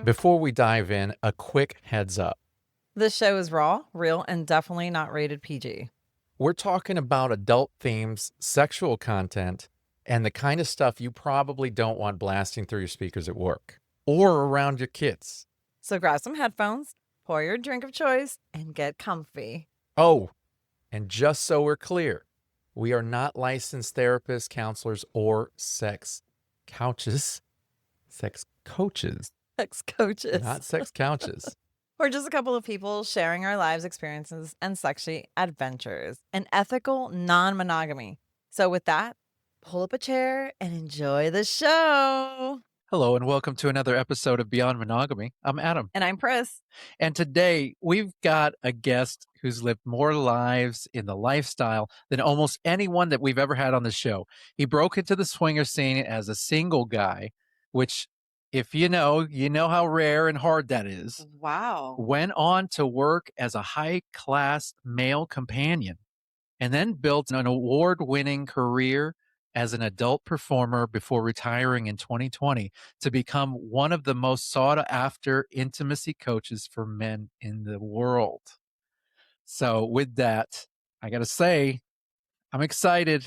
Before we dive in, a quick heads up. This show is raw, real, and definitely not rated PG. We're talking about adult themes, sexual content, and the kind of stuff you probably don't want blasting through your speakers at work or around your kids. So grab some headphones, pour your drink of choice, and get comfy. Oh, and just so we're clear, we are not licensed therapists, counselors, or sex couches. Sex coaches, Sex coaches. not sex couches. We're just a couple of people sharing our lives, experiences, and sexy adventures in ethical non-monogamy. So with that, pull up a chair and enjoy the show. Hello, and welcome to another episode of Beyond Monogamy. I'm Adam. And I'm Pris. And today we've got a guest who's lived more lives in the lifestyle than almost anyone that we've ever had on the show. He broke into the swinger scene as a single guy, which, if you know how rare and hard that is. Wow. Went on to work as a high-class male companion and then built an award-winning career as an adult performer before retiring in 2020 to become one of the most sought-after intimacy coaches for men in the world. So with that, I got to say, I'm excited.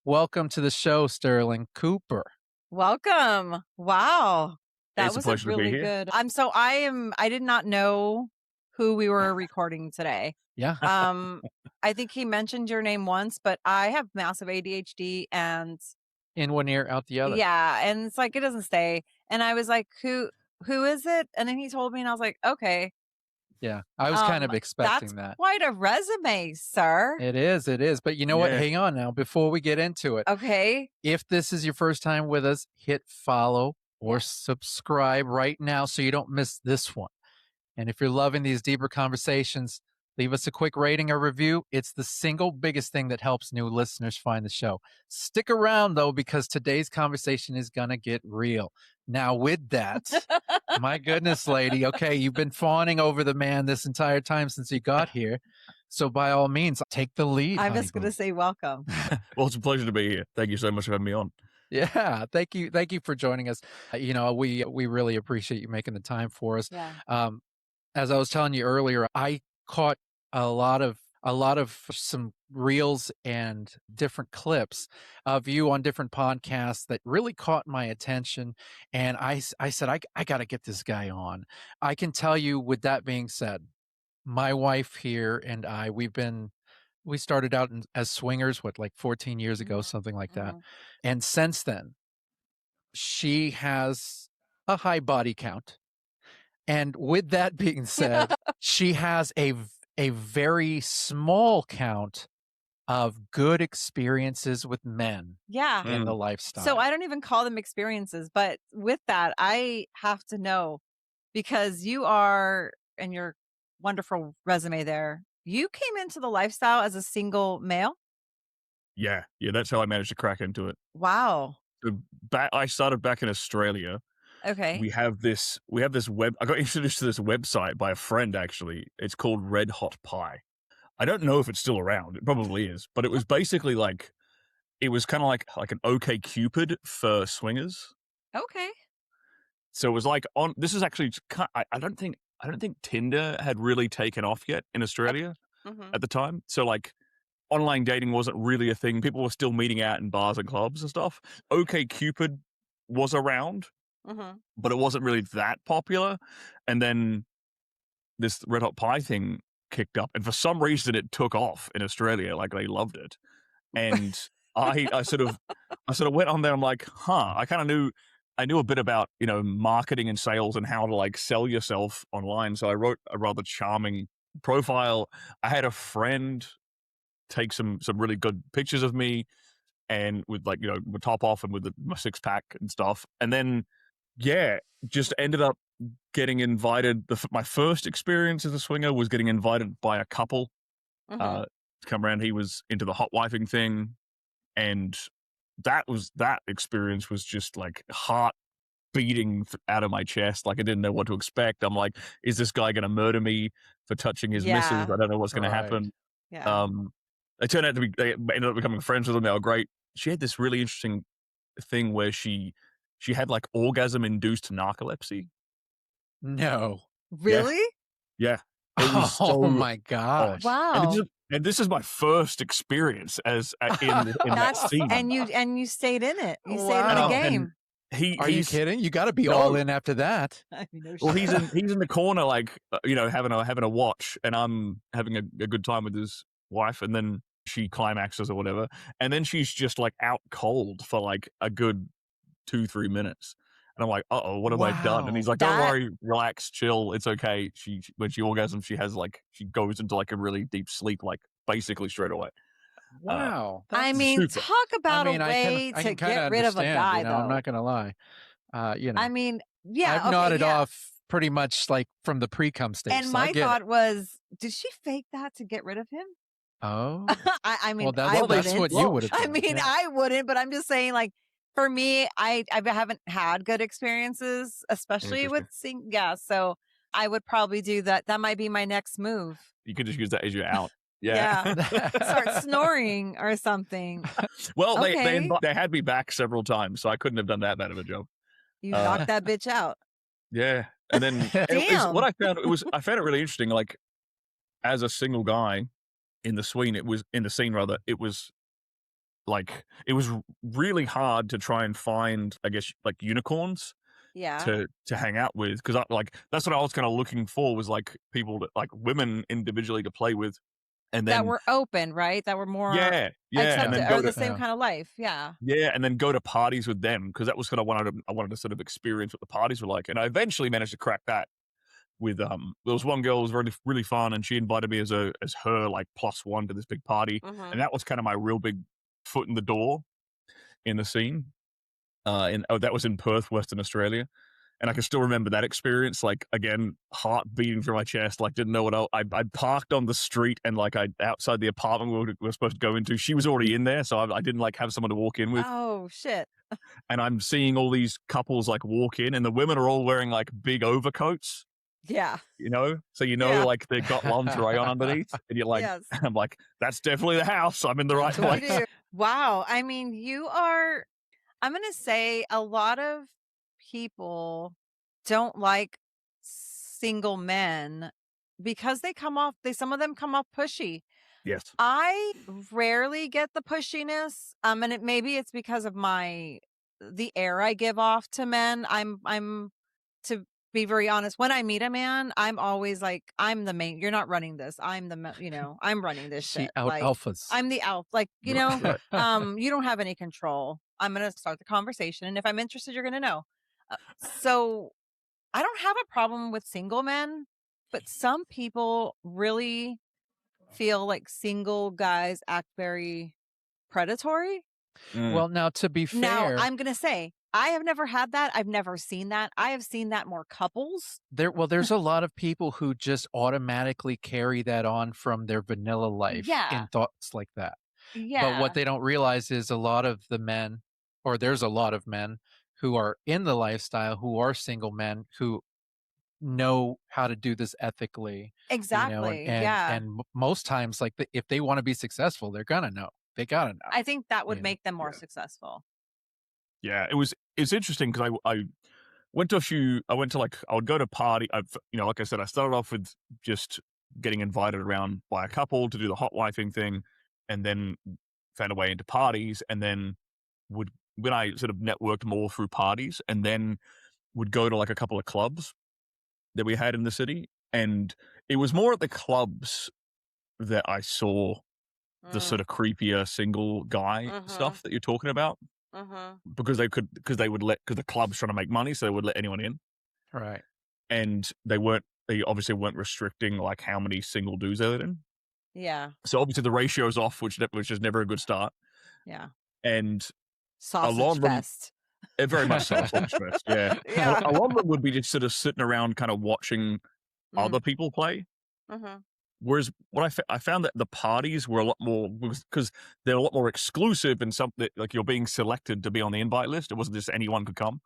Welcome to the show, Stirling Cooper. Welcome. Wow. That It's a was pleasure to be really here. good. I did not know who we were recording today. Yeah. I think he mentioned your name once, but I have massive ADHD and In one ear, out the other. yeah, and it's like it doesn't stay. And I was like, who is it? And then he told me and I was like, okay. Yeah. I was kind of expecting That's that. quite a resume, sir. It is. But you know what? Yeah. Hang on now. Before we get into it, Okay. if this is your first time with us, hit follow or subscribe right now so you don't miss this one. And if you're loving these deeper conversations, leave us a quick rating or review. It's the single biggest thing that helps new listeners find the show. Stick around, though, because today's conversation is going to get real. Now, with that, my goodness, lady, okay, you've been fawning over the man this entire time since you got here. So by all means, take the lead. I'm honey just going boo. to say welcome. Well, it's a pleasure to be here. Thank you so much for having me on. Yeah, thank you for joining us. We really appreciate you making the time for us. Yeah. As I was telling you earlier, I caught a lot of some reels and different clips of you on different podcasts that really caught my attention, and I said I got to get this guy on. I can tell you, with that being said, my wife here and I, we started out as swingers, like 14 years ago, something like that. And since then, she has a high body count. And with that being said, she has a very small count of good experiences with men Yeah. in the lifestyle. So I don't even call them experiences, but with that, I have to know, because you are, and your wonderful resume there, you came into the lifestyle as a single male? Yeah, that's how I managed to crack into it. Wow. So I started back in Australia. Okay. We have this web. I got introduced to this website by a friend, actually. It's called Red Hot Pie. I don't know if it's still around. It probably is, but it was basically like, it was kind of like an OK Cupid for swingers. Okay. So it was like this is actually, I don't think Tinder had really taken off yet in Australia at the time. So like, online dating wasn't really a thing. People were still meeting out in bars and clubs and stuff. OK Cupid was around, but it wasn't really that popular. And then this Red Hot Pie thing kicked up, and for some reason it took off in Australia. Like, they loved it. And I sort of went on there. I'm like, I knew a bit about, marketing and sales and how to like sell yourself online. So I wrote a rather charming profile. I had a friend take some really good pictures of me, and with like, with top off and with my 6-pack and stuff. And then, just ended up getting invited. My first experience as a swinger was getting invited by a couple to come around. He was into the hot wifing thing. And that experience was just like heart beating out of my chest. Like, I didn't know what to expect. I'm like, is this guy going to murder me for touching his missus? I don't know what's going to happen. Yeah. They ended up becoming friends with them. They were great. She had this really interesting thing where she had like orgasm induced narcolepsy. No. Yeah, Really? yeah. It was Oh so my odd. gosh. Wow. And this is my first experience as in that That's scene. and you stayed in it. You stayed in And the Wow. game. Are you he's kidding? You gotta be all no. in after that. I mean, no Well, shit. he's in the corner, like having a watch, and I'm having a good time with his wife, and then she climaxes or whatever, and then she's just like out cold for like a good 2-3 minutes, and I'm like, what have I done? And he's Wow. like, don't That worry, relax, chill, it's okay. When she orgasms, she goes into like a really deep sleep, like basically straight away. Uh, Wow. I That's mean, super. talk I about a mean, way I to can kinda get rid of a understand, guy, I'm though. not gonna lie. I mean, I've yeah, okay, nodded yeah. off pretty much like from the pre-cum stage, And so I my get it. thought was, did she fake that to get rid of him? Oh. I Well, mean, I that's wouldn't. what you would have I done. mean, Yeah. I wouldn't, but I'm just saying, like, for me, I haven't had good experiences, especially with Interesting. yeah, so I would probably do that. That might be my next move. You could just use that as your out. Yeah. Yeah. Start snoring or something. Well, Okay. they had me back several times, so I couldn't have done that bad of a job. You Uh, knocked that bitch out. yeah, and then it was what Damn. I found it really interesting. Like as a single guy in the scene, it was like it was really hard to try and find, I guess, like unicorns Yeah. to hang out with, because that's what I was kind of looking for, was like people that, like women individually to play with, and That then were open, right? That were more yeah, and accepted then or go the to same Yeah. kind of life. Yeah. yeah, and then go to parties with them, because that was kind of I wanted to sort of experience what the parties were like, and I eventually managed to crack that with there was one girl who was really really fun, and she invited me as her like +1 to this big party, and that was kind of my real big foot in the door in the scene. That was in Perth, Western Australia. And I can still remember that experience, like, again, heart beating through my chest, like, didn't know what else. I parked on the street, and, like, outside the apartment we were supposed to go into, she was already in there, so I didn't, like, have someone to walk in with. Oh, shit. And I'm seeing all these couples, like, walk in, and the women are all wearing, like, big overcoats, Yeah. So Yeah. like, they've got lingerie on underneath, and you're like, Yes. I'm like, that's definitely the house. I'm in the right You place. do. Wow. I mean, I'm going to say a lot of people don't like single men because some of them come off pushy. Yes. I rarely get the pushiness. And maybe it's because of the air I give off to men. I'm to be very honest, when I meet a man, I'm always like, I'm the main, you're not running this. I'm running this She shit. out Like, alphas. I'm the alpha. Like, Right. you don't have any control. I'm going to start the conversation. And if I'm interested, you're going to know. So I don't have a problem with single men, but some people really feel like single guys act very predatory. Well, now to be Now, fair, I'm going to say, I have never had that. I've never seen that. I have seen that more couples. there's a lot of people who just automatically carry that on from their vanilla life Yeah. in thoughts like that. But Yeah. what they don't realize is there's a lot of men who are in the lifestyle, who are single men, who know how to do this ethically, Exactly. Yeah. and most times, like, if they want to be successul, they're gonna know. They gotta know. I think that would You know? make them more Yeah. successful. Yeah, it's interesting, because I went to I would go to party. Like I said, I started off with just getting invited around by a couple to do the hot wifing thing, and then found a way into parties, and then when I sort of networked more through parties, and then would go to like a couple of clubs that we had in the city, and it was more at the clubs that I saw the sort of creepier single guy stuff that you're talking about. Because the club's trying to make money, so they would let anyone in, Right. and they obviously weren't restricting like how many single dudes they let in. Yeah. So obviously the ratio's off, which is never a good start. Yeah. And Sausage lot of them- fest. very much so, sausage fest, yeah. Yeah. A lot of them would be just sort of sitting around, kind of watching other people play. Whereas what I found that the parties were a lot more, because they're a lot more exclusive, and something like you're being selected to be on the invite list. It wasn't just anyone could come.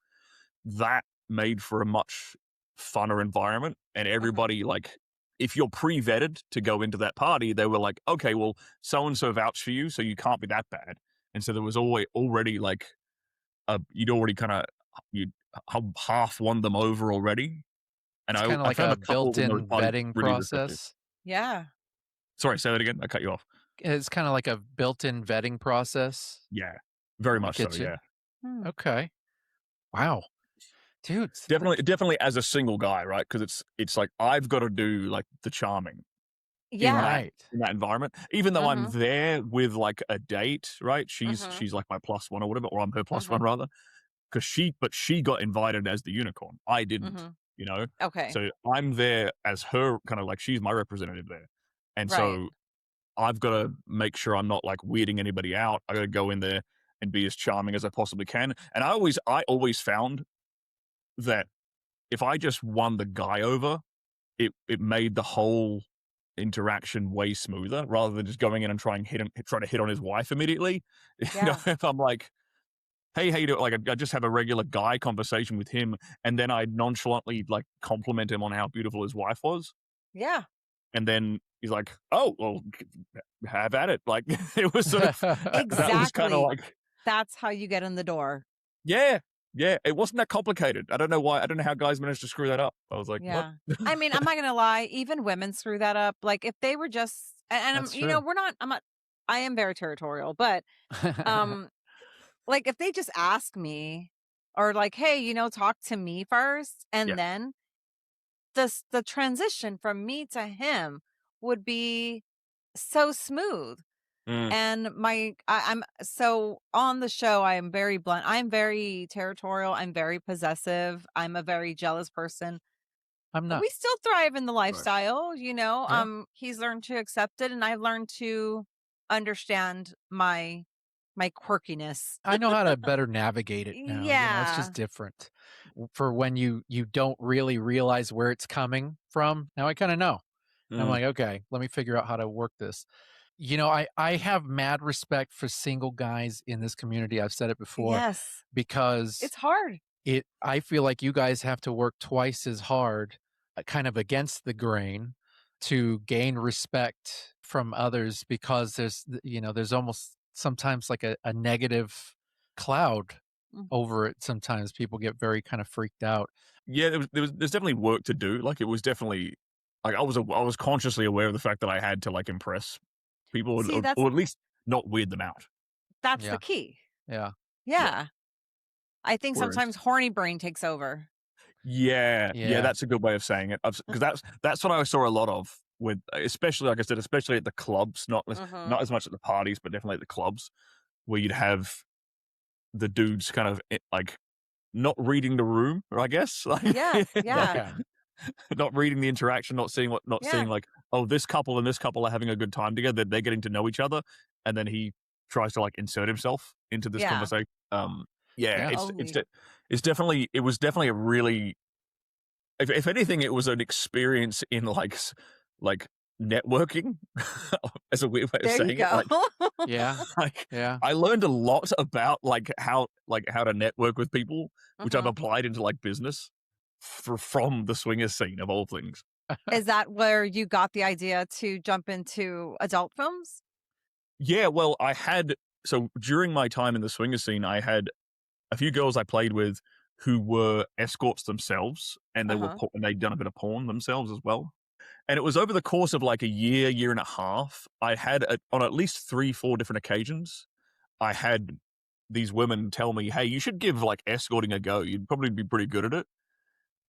That made for a much funner environment, and everybody, like, if you're pre-vetted to go into that party, they were like, okay, well, so-and-so vouched for you, so you can't be that bad. And so there was already like, you'd half won them over already. And It's kinda I like found a a couple in those built-in parties vetting really receptive. process. Yeah. Sorry, say that again. I cut you off. It's kinda like a built-in vetting process. Yeah, very I much so. get you. Yeah, Hmm. Okay. Wow. Dude, definitely, definitely as a single guy, right? Because it's like I've got to do like the charming Yeah. right. in that environment, even though I'm Mhm. there with like a date, right? Mhm. She's like my plus one or whatever, or I'm her plus one Mhm. rather. Because she got invited as the unicorn. I didn't, Mhm. you know? Okay. So I'm there as her kind of like she's my representative there. And Right. so I've got to make sure I'm not like weirding anybody out. I got to go in there and be as charming as I possibly can. And I always found that if I just won the guy over, it made the whole interaction way smoother rather than just going in and try to hit on his wife immediately. You know, Yeah. if I'm like, hey, how you doing? Like, I just have a regular guy conversation with him, and then I nonchalantly like compliment him on how beautiful his wife was, Yeah. and then he's like, "Oh, well, have at it." Like, it was sort of that was kind of Exactly. like, That's how you get in the door. yeah, yeah. It wasn't that complicated. I don't know why. I don't know how guys managed to screw that up. I was like, what? Yeah. I mean, I'm not gonna lie, even women screw that up. Like if they were just and I'm That's true. I am very territorial, but um like if they just ask me or like, hey, talk to me first and Yeah. then the transition from me to him would be so smooth. Mm. And I'm so on the show, I am very blunt. I'm very territorial. I'm very possessive. I'm a very jealous person. I'm But not. we still thrive in the Right. lifestyle, Yeah. He's learned to accept it and I've learned to understand my quirkiness. I know how to better navigate it now, it's just Yeah. different. For when you don't really realize where it's coming from, now I kinda know. And I'm Mm. like, "Okay, let me figure out how to work this." I have mad respect for single guys in this community, I've said it before, Yes. because It's hard. I feel like you guys have to work twice as hard, kind of against the grain to gain respect from others because there's almost sometimes like a negative cloud Mm. over it. Sometimes people get very kind of freaked out. Yeah, there's definitely work to do. Like, it was definitely like I was consciously aware of the fact that I had to like impress people See, or at least not weird them out. that's the Yeah. key. Yeah. Yeah. Yeah. I think Whereas sometimes horny brain takes over. yeah, yeah, Yeah. that's a good way of saying it. Because that's what I saw a lot of with, especially like I said, especially at the clubs, Mhm. not as much at the parties, but definitely at the clubs where you'd have the dudes kind of like not reading the room, I guess, like Yeah. Yeah. Okay. not reading the interaction, not seeing Yeah. like, oh, this couple and this couple are having a good time together, they're getting to know each other, and then he tries to like insert himself into this Yeah. conversation. Yeah, Yeah. Totally. it was definitely a really, if anything, it was an experience in like networking, as a weird way of There you saying it. go. Yeah. Like Yeah. I learned a lot about how to network with people, which I've Mhm. applied into like business from the swingers scene of all things. Is that where you got the idea to jump into adult films? Yeah, well, so during my time in the swingers scene, I had a few girls I played with who were escorts themselves, and Uh-huh. and they'd done a bit of porn themselves as well. And it was over the course of like a year and a half. I had on at least 3, 4 different occasions, I had these women tell me, "Hey, you should give like escorting a go. You'd probably be pretty good at it."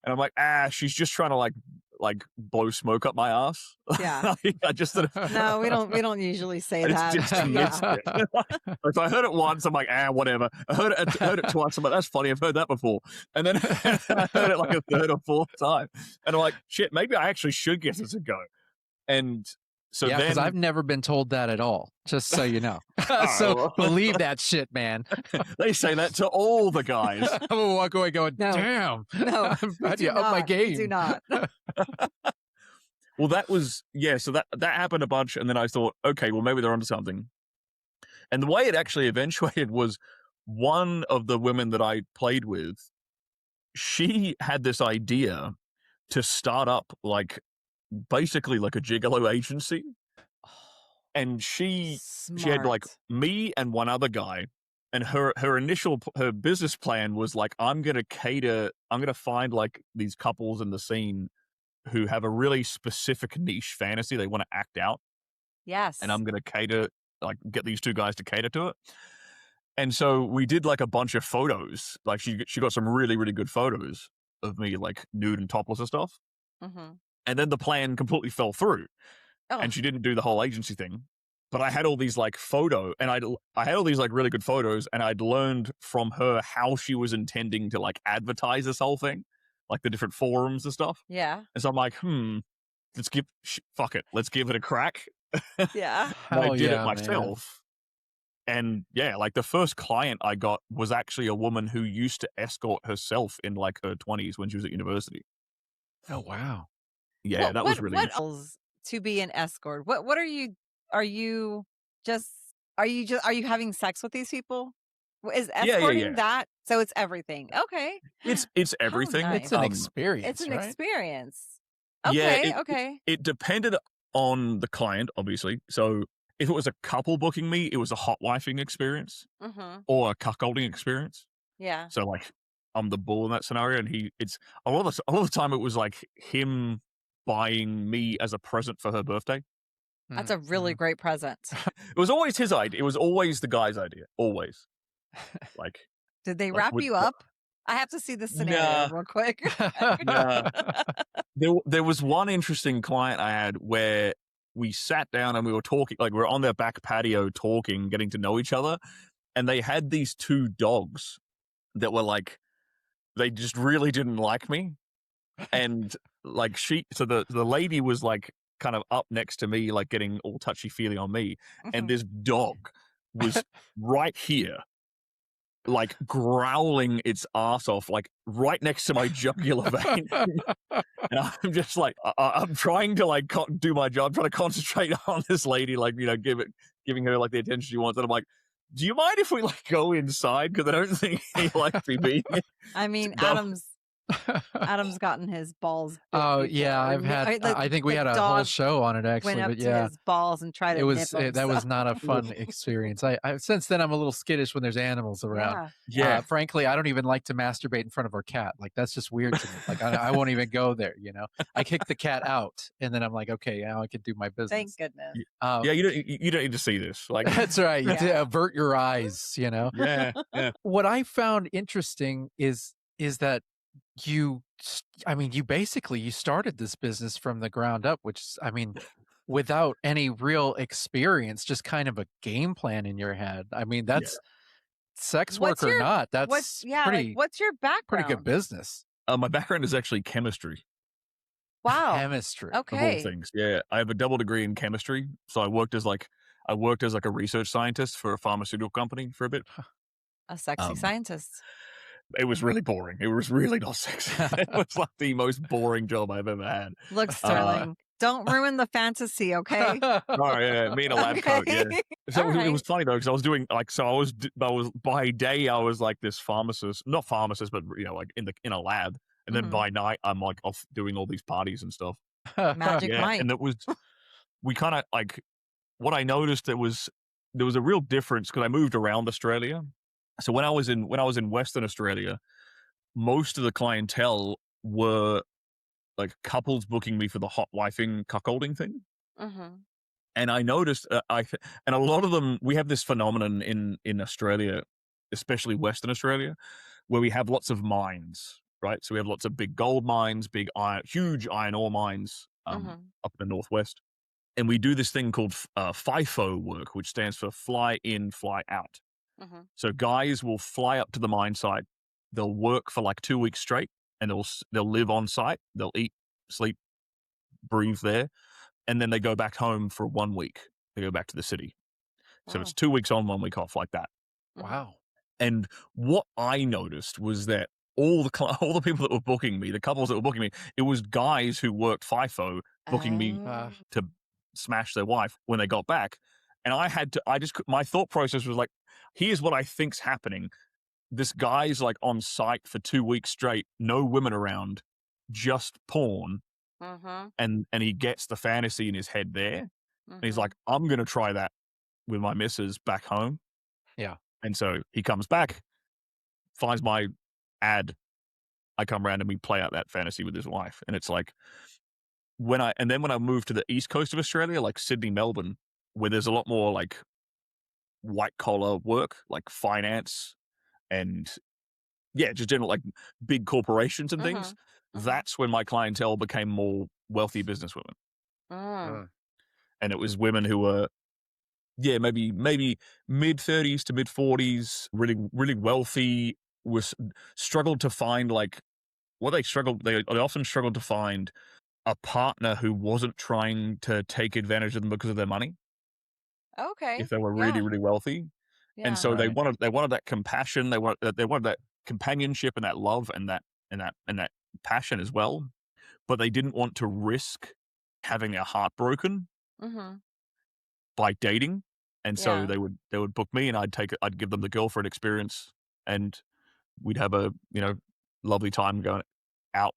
And I'm like, she's just trying to like blow smoke up my ass. Yeah. I just sort of, No, we don't usually say that. it's Yeah. it. If I heard it once, I'm like, whatever. Heard it twice, I'm like, that's funny. I've heard that before. And then I heard it like a third or fourth time, and I'm like, shit, maybe I actually should give this a go. And so Yeah, because I've then, never been told that at all, just so you know. So oh, believe that shit, man. they say that to all the guys. I'm gonna walk away going, No. damn. No, I'm we about do to up my not. We do game. not. Well, that was, yeah. So that happened a bunch, and then I thought, okay, well, maybe they're onto something. And the way it actually eventuated was one of the women that I played with, she had this idea to start up like basically like a gigolo agency. And she had like Smart. me and one other guy, And her initial her business plan was like, I'm gonna find like these couples in the scene who have a really specific niche fantasy they want to act out, Yes. and I'm gonna get these two guys to cater to it. And so we did like a bunch of photos. Like she got some really, really good photos of me like nude and topless and stuff. Mm-hmm. And then the plan completely fell through, Oh. and she didn't do the whole agency thing. But I had all these like I had all these like really good photos, and I'd learned from her how she was intending to like advertise this whole thing, like the different forums and stuff. Yeah. And so I'm like, fuck it, let's give it a crack. Yeah. And I Hell did yeah, it man. myself. And yeah, like the first client I got was actually a woman who used to escort herself in like her 20s when she was at university. Oh, wow. Yeah, that was really what else to be an escort? What are you having sex with these people? Is escorting that? So it's everything. Okay. It's everything. Nice. It's an experience. It's an right? experience. Yeah, Okay. Okay. It depended on the client, obviously. So if it was a couple booking me, it was a hot wifing experience Mm-hmm. or a cuckolding experience. Yeah. So like I'm the bull in that scenario, and it's a lot of the time it was like him buying me as a present for her birthday. That's a really great present. It was always his idea. It was always the guy's idea. Always. Like, Did they wrap you up? I have to see this scenario real quick. Nah. There was one interesting client I had where we sat down and we were talking, like we were on their back patio talking, getting to know each other. And they had these two dogs that were like, they just really didn't like me. And like so the lady was like kind of up next to me, like getting all touchy-feely on me. And this dog was right here, like growling its ass off, like right next to my jugular vein. And I'm just like, I'm trying to like do my job, trying to concentrate on this lady, like, you know, giving her like the attention she wants. And I'm like, do you mind if we like go inside? Because I don't think he likes me being here. I mean, Adam's gotten his balls. Oh yeah, I've had. I think we had a whole show on it actually. Went up But yeah, to his balls and tried to nip him, that was not a fun experience. I since then I'm a little skittish when there's animals around. Yeah. Frankly, I don't even like to masturbate in front of our cat. Like that's just weird to me. Like I won't even go there. You know, I kick the cat out, and then I'm like, okay, now I can do my business. Thank goodness. Yeah, you don't need to see this. Like that's right. You avert your eyes. You know. Yeah. What I found interesting is that you basically you started this business from the ground up, which I mean, without any real experience, just kind of a game plan in your head. I mean, that's sex work or not. That's what's your background? Pretty good business. My background is actually chemistry. Wow. Chemistry. Of all things. Yeah. I have a double degree in chemistry. So I worked as like a research scientist for a pharmaceutical company for a bit. A sexy scientist. It was really boring. It was really not sexy. It was like the most boring job I've ever had. Look, Stirling, don't ruin the fantasy, okay? Oh yeah, me in a lab coat. Yeah. So it was funny though, because I was doing like, I was by day I was like this not pharmacist, but you know, like in a lab, and then by night I'm like off doing all these parties and stuff. Magic Mike. And we kind of like, what I noticed there was a real difference because I moved around Australia. So when I was in Western Australia, most of the clientele were like couples booking me for the hot wifing cuckolding thing. And I noticed, and a lot of them, we have this phenomenon in Australia, especially Western Australia, where we have lots of mines, right? So we have lots of big gold mines, huge iron ore mines up in the northwest. And we do this thing called FIFO work, which stands for fly in, fly out. So guys will fly up to the mine site. They'll work for like 2 weeks straight, and they'll live on site. They'll eat, sleep, breathe there, and then they go back home for 1 week. They go back to the city. So it's 2 weeks on, 1 week off, like that. Wow. And what I noticed was that all the people that were booking me, the couples that were booking me, it was guys who worked FIFO booking me to smash their wife when they got back. And my thought process was like, here's what I think's happening. This guy's like on site for 2 weeks straight, no women around, just porn. And he gets the fantasy in his head there. And he's like, I'm going to try that with my missus back home. Yeah. And so he comes back, finds my ad. I come around and we play out that fantasy with his wife. And it's like when I moved to the east coast of Australia, like Sydney, Melbourne, where there's a lot more like white collar work, like finance and yeah, just general like big corporations and things. That's when my clientele became more wealthy businesswomen. Mm. And it was women who were yeah, maybe mid-30s to mid-40s, really, really wealthy, was struggled to find like they often struggled to find a partner who wasn't trying to take advantage of them because of their money Okay. if they were really, Yeah. really wealthy. And Yeah. so Right. they wanted that compassion, they wanted that companionship and that love and that passion as well, but they didn't want to risk having their heart broken Mm-hmm. by dating. And so Yeah. they would book me and I'd give them the girlfriend experience and we'd have a, lovely time going out,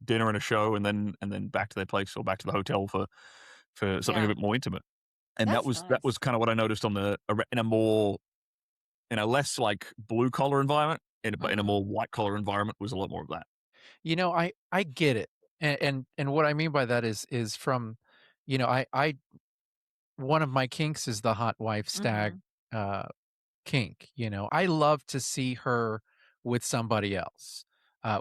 dinner and a show and then back to their place or back to the hotel for something a Yeah. bit more intimate. And That's that nice. was kind of what I noticed in a less like blue collar environment, but in a more white collar environment was a lot more of that. I get it. And what I mean by that is from, I one of my kinks is the hot wife stag Mm-hmm. uh kink. I love to see her with somebody else,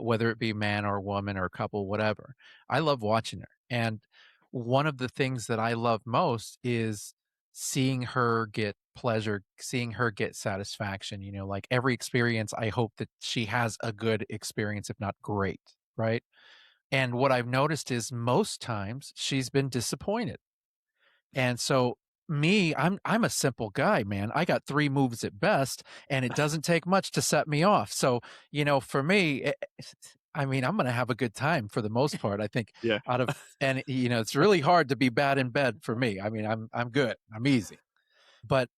whether it be man or woman or couple, whatever. I love watching her. And one of the things that I love most is seeing her get pleasure, seeing her get satisfaction. Like every experience, I hope that she has a good experience, if not great. Right. And what I've noticed is most times she's been disappointed. And so I'm a simple guy, man. I got 3 moves at best, and it doesn't take much to set me off. So, for me, I mean, I'm gonna have a good time for the most part, I think Yeah. out of and, it's really hard to be bad in bed for me. I mean, I'm good. I'm easy. But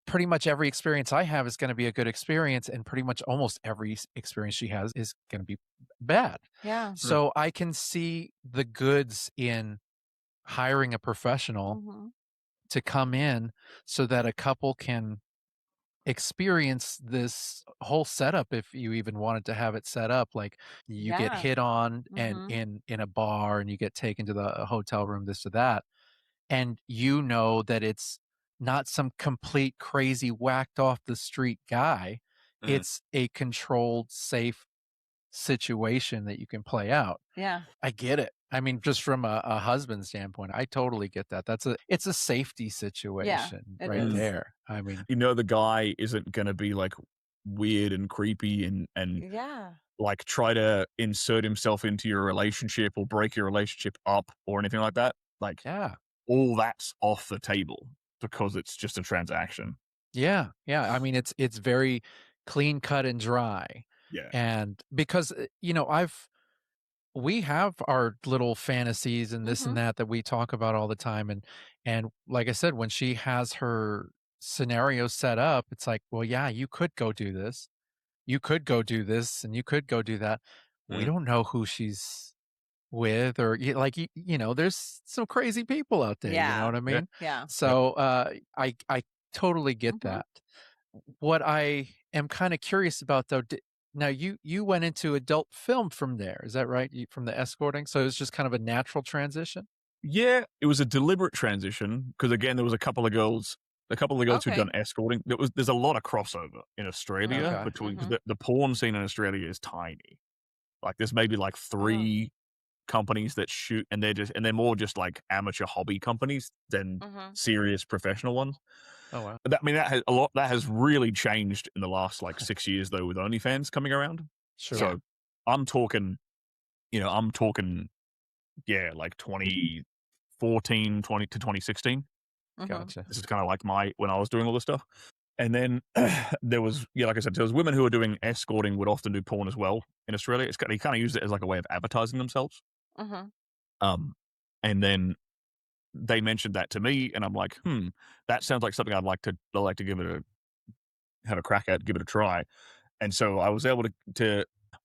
pretty much every experience I have is gonna be a good experience, and pretty much almost every experience she has is gonna be bad. Yeah. So I can see the goods in hiring a professional Mm-hmm. to come in so that a couple can experience this whole setup if you even wanted to have it set up like you get Yeah. hit on and Mm-hmm. in a bar and you get taken to the hotel room this or that and that it's not some complete crazy whacked off the street guy. Mhm. It's a controlled safe situation that you can play out. Yeah. I get it. I mean, just from a husband standpoint, I totally get that. It's a safety Yeah. situation It right is. there. I mean, The guy isn't gonna be like weird and creepy and Yeah. like try to insert himself into your relationship or break your relationship up or anything like that. Like yeah. all that's off the table because it's just a transaction. Yeah. Yeah. I mean, it's very clean cut and dry. Yeah. And because we have our little fantasies and this and Mm-hmm. that we talk about all the time and like I said, when she has her scenario set up, it's like, well, yeah, you could go do this. You could go do this and you could go do that. We Mm. don't know who she's with or there's some crazy people out there, you know Yeah. what I Yeah. mean? Yeah. Yep. So, I totally get Mm-hmm. that. What I am kinda curious about though, now you went into adult film from there, is that right? From the escorting? So it was just kind of a natural transition? Yeah, it was a deliberate transition because again, there was a couple of the girls who'd Okay. done escorting. There's a lot of crossover in Australia Okay. between because Mm-hmm. the porn scene in Australia is tiny. Like there's maybe like Oh. 3 companies that shoot and they're more just like amateur hobby companies than Mm-hmm. serious professional ones. Oh, wow. That has really changed in the last like 6 years though with OnlyFans coming around. Sure. Yeah. So I'm talking, I'm talking, yeah, like 2014, 20 to 2016. Mm-hmm. Gotcha. This is kind of like when I was doing all this stuff. And then there was, yeah, like I said, there was women who were doing escorting would often do porn as well in Australia. They kind of used it as like a way of advertising themselves. Mm-hmm. Um, and then they mentioned that to me, and I'm like, that sounds like something I'd like to have a crack at, give it a try. And so I was able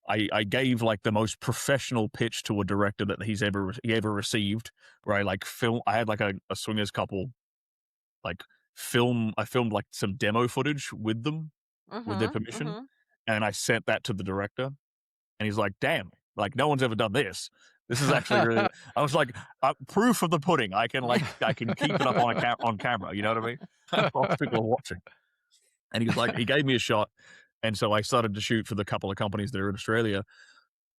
I gave like the most professional pitch to a director that he ever received. Where I had like a swingers couple, like I filmed like some demo footage with them, with their Mhm. permission. Mhm. And I sent that to the director, and he's like, "Damn, like no one's ever done this. This is actually really." I was like, "Proof of the pudding. I can keep it up on camera. You know what I mean? Whilst people are watching." And he was like, he gave me a shot, and so I started to shoot for the couple of companies that are in Australia.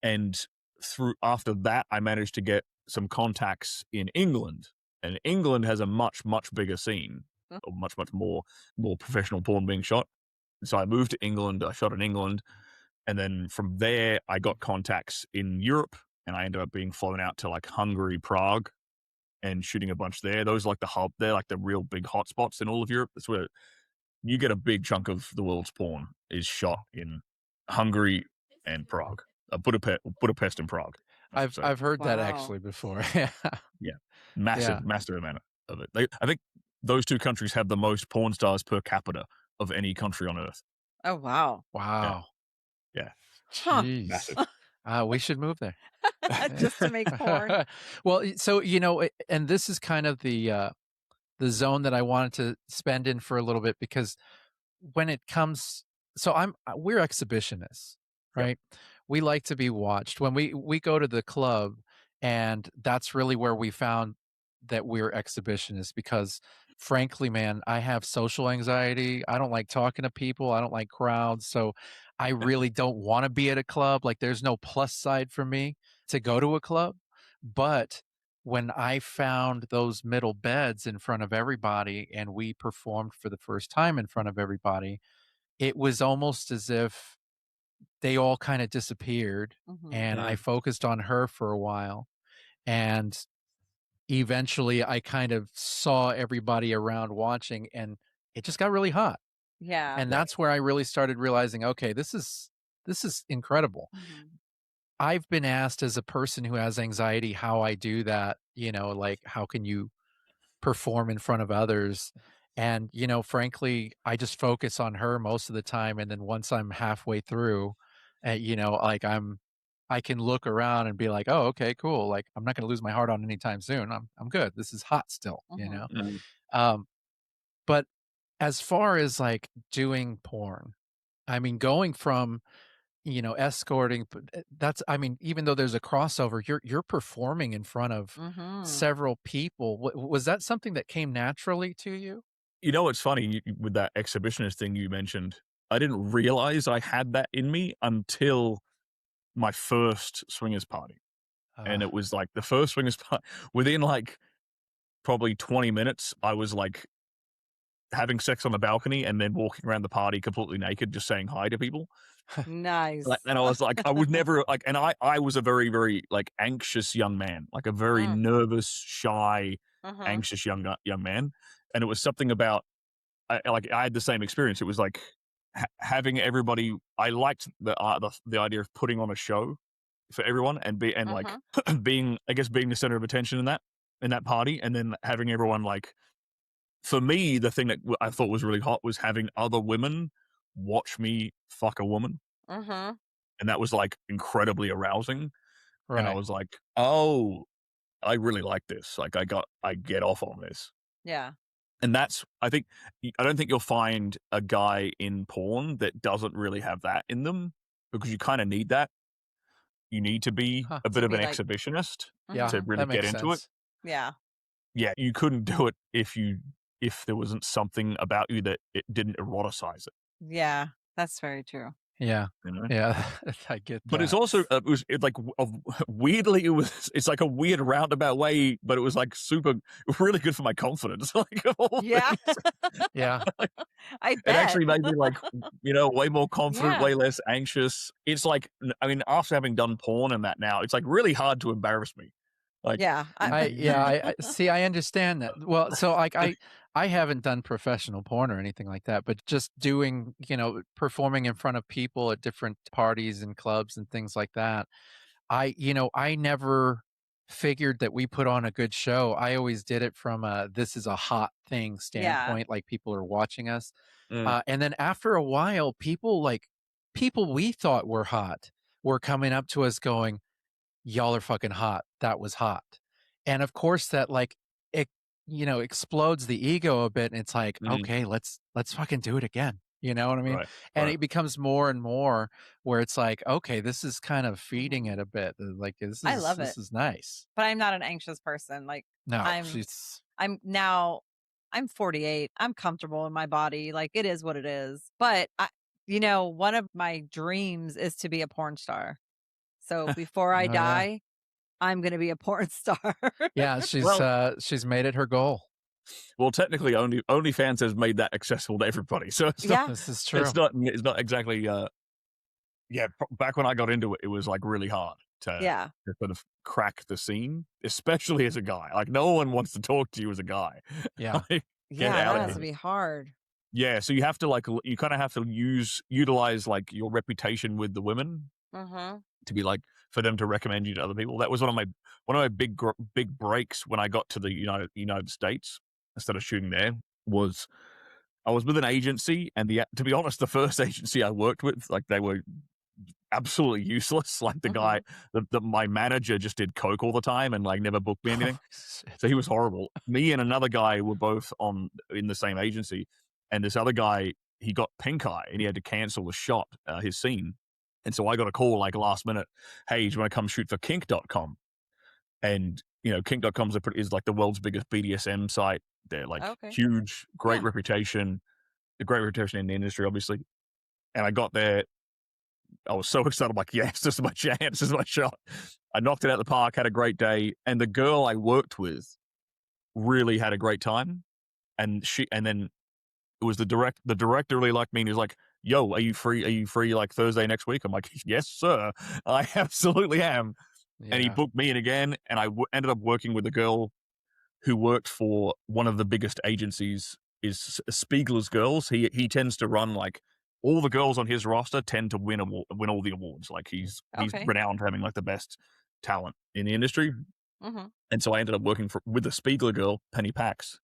And after that, I managed to get some contacts in England, and England has a much bigger scene, or much more professional porn being shot. So I moved to England. I shot in England, and then from there, I got contacts in Europe, and I ended up being flown out to like Hungary, Prague, and shooting a bunch there. Those are like the hub. They're like the real big hotspots in all of Europe. That's where you get a big chunk of the world's porn is shot in Hungary and Prague, Budapest and Prague. I've heard that Wow. actually before. Yeah. Yeah, Yeah. massive amount of it. I think those two countries have the most porn stars per capita of any country on earth. Oh, wow. Wow. Yeah, Huh. Jeez. massive. We should move there. Just to make porn. Well, so and this is kind of the zone that I wanted to spend in for a little bit, because when it comes, so we're exhibitionists, Yep. right? We like to be watched. When we go to the club, and that's really where we found that we're exhibitionists, because frankly, man, I have social anxiety. I don't like talking to people. I don't like crowds. So I really don't want to be at a club. Like, there's no plus side for me to go to a club. But when I found those middle beds in front of everybody, and we performed for the first time in front of everybody, it was almost as if they all kind of disappeared, Mhm. and I focused on her for a while. And eventually I kind of saw everybody around watching, and it just got really hot. Yeah. And that's where I really started realizing, okay, this is incredible. Mhm. I've been asked, as a person who has anxiety, how I do that, like, how can you perform in front of others? And, frankly, I just focus on her most of the time. And then once I'm halfway through, like, I can look around and be like, oh, okay, cool. Like, I'm not going to lose my heart on anytime soon. I'm good. This is hot still, Mhm. Um, but as far as like doing porn, I mean, going from, escorting, but even though there's a crossover, you're performing in front of Mhm. several people. Was that something that came naturally to you? You know what's funny with that exhibitionist thing you mentioned? I didn't realize I had that in me until my first swingers party. And Uh, it was like the first swingers party, within like probably 20 minutes, I was like having sex on the balcony and then walking around the party completely naked, just saying hi to people. Nice. And I was like, I would never like, and I was a very, very like anxious young man, like a very Mm. nervous, shy, Mhm. anxious young man. And it was something about, I had the same experience. It was like having everybody. I liked the idea of putting on a show for everyone, and like Mhm. being, I guess, being the center of attention in that party, and then having everyone like. For me, the thing that I thought was really hot was having other women watch me fuck a woman, Mhm. and that was like incredibly arousing. And I right. was like, oh, I really like this. Like I get off on this. Yeah. And that's, I don't think you'll find a guy in porn that doesn't really have that in them, because you kind of need that. You need to be Huh. a To bit of be an like, exhibitionist Yeah, to mhm. really that get makes into it. sense. Yeah. Yeah, you couldn't do it if there wasn't something about you that it didn't eroticize it, Yeah. That's very true. Yeah. you know? Yeah. I get But it's that. also weirdly, it's like a weird roundabout way, but it was like super really good for my confidence. Like of all Yeah. things. Yeah. I It bet. actually made me like, way more confident, Yeah. way less anxious. It's like, I mean, after having done porn and that now, it's like really hard to embarrass me. Like, Yeah. I see, I understand that. Well, so like I haven't done professional porn or anything like that, but just doing, performing in front of people at different parties and clubs and things like that. I never figured that we put on a good show. I always did it from a this is a hot thing Yeah. standpoint, like people are watching us. mm, And then after a while, people we thought were hot were coming up to us going, y'all are fucking hot. That was hot. And of course that like it, explodes the ego a bit, and it's like, mm, okay, let's fucking do it again. You know what I mean? Right. And Right. it becomes more and more where it's like, okay, this is kind of feeding it a bit. Like I love this it. is nice. But I'm not an anxious person. Like No, I'm 48. I'm comfortable in my body. Like it is what it is. But one of my dreams is to be a porn star. So before I oh, yeah. die, I'm going to be a porn star. Yeah, Well, she's made it her goal. well, technically, OnlyFans has made that accessible to everybody, so it's not. Yeah. This is true. It's not exactly. Yeah, back when I got into it, it was like really hard Yeah. to sort of crack the scene, especially as a guy. Like no one wants to talk to you as a guy. Yeah. Like, get Yeah, out that of has to here. be hard. Yeah, so you have to you kind of have to utilize like your reputation with the women Mm-hmm. to be like for them to recommend you to other people. That was one of my big breaks when I got to the United States instead of shooting there. Was I was with an agency, and to be honest, the first agency I worked with, like they were absolutely useless. Like the guy, my manager just did coke all the time and like never booked me anything. So he was horrible. Me and another guy were both in the same agency, and this other guy, he got pink eye and he had to cancel the shot, his scene. And so I got a call like last minute, hey, do you want to come shoot for kink.com? And kink.com is like the world's biggest BDSM site. They're like huge, great reputation, a great reputation in the industry, obviously. And I got there, I was so excited. I'm like, yes, this is my chance. This is my shot. I knocked it out of the park, had a great day. And the girl I worked with really had a great time. And then it was the director really liked me. And he was like, yo, are you free like Thursday next week? I'm like, yes, sir. I absolutely am. Yeah. And he booked me in again. And I ended up working with a girl who worked for one of the biggest agencies, is Spiegler's Girls. He tends to run like all the girls on his roster tend to win all the awards. Like he's renowned for having like the best talent in the industry. Mm-hmm. And so I ended up working with the Spiegler girl, Penny Pax,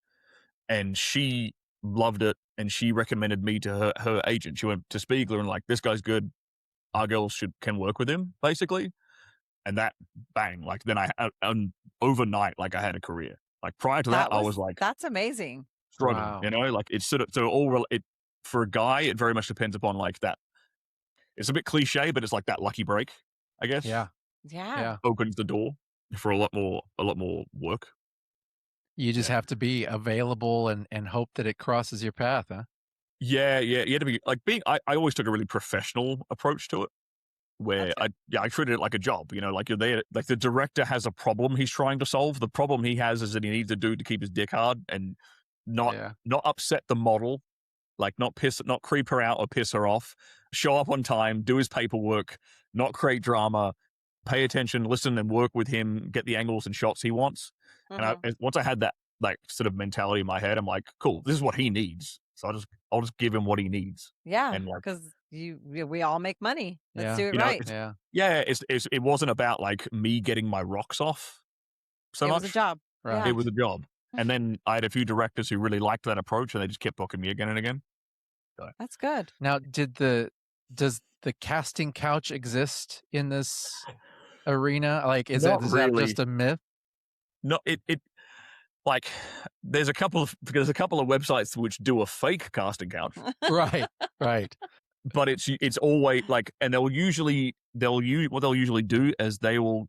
and she loved it. And she recommended me to her agent. She went to Spiegler and like, this guy's good. Our girls can work with him, basically. And that bang, like then overnight, like I had a career. Like prior to that I was like, that's amazing. Struggling, Wow. like it's sort of for a guy, it very much depends upon like that. It's a bit cliche, but it's like that lucky break, I guess. Yeah. Yeah. Opens the door for a lot more work. You just have to be available and hope that it crosses your path, huh? Yeah. You had to be like I always took a really professional approach to it, where I treated it like a job, like you're there, like the director has a problem he's trying to solve. The problem he has is that he needs a dude to keep his dick hard and not upset the model, like not creep her out or piss her off, show up on time, do his paperwork, not create drama, pay attention, listen and work with him, get the angles and shots he wants. And once I had that like sort of mentality in my head, I'm like, cool, this is what he needs. So I'll just give him what he needs. Yeah. And like, because we all make money. Let's do it You know, right. it wasn't about like me getting my rocks off so much. It was a job. Right. It was a job. And then I had a few directors who really liked that approach, and they just kept booking me again and again. So. That's good. Now, does the casting couch exist in this arena? Like, is that just a myth? No, it like there's a couple of websites which do a fake casting couch. Right. But it's always like, and what they'll usually do is they will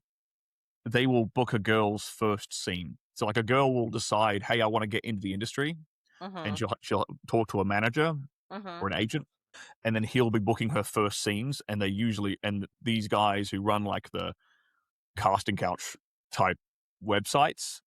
book a girl's first scene. So like a girl will decide, hey, I want to get into the industry, and she'll talk to a manager or an agent, and then he'll be booking her first scenes. And these guys who run like the casting couch type websites,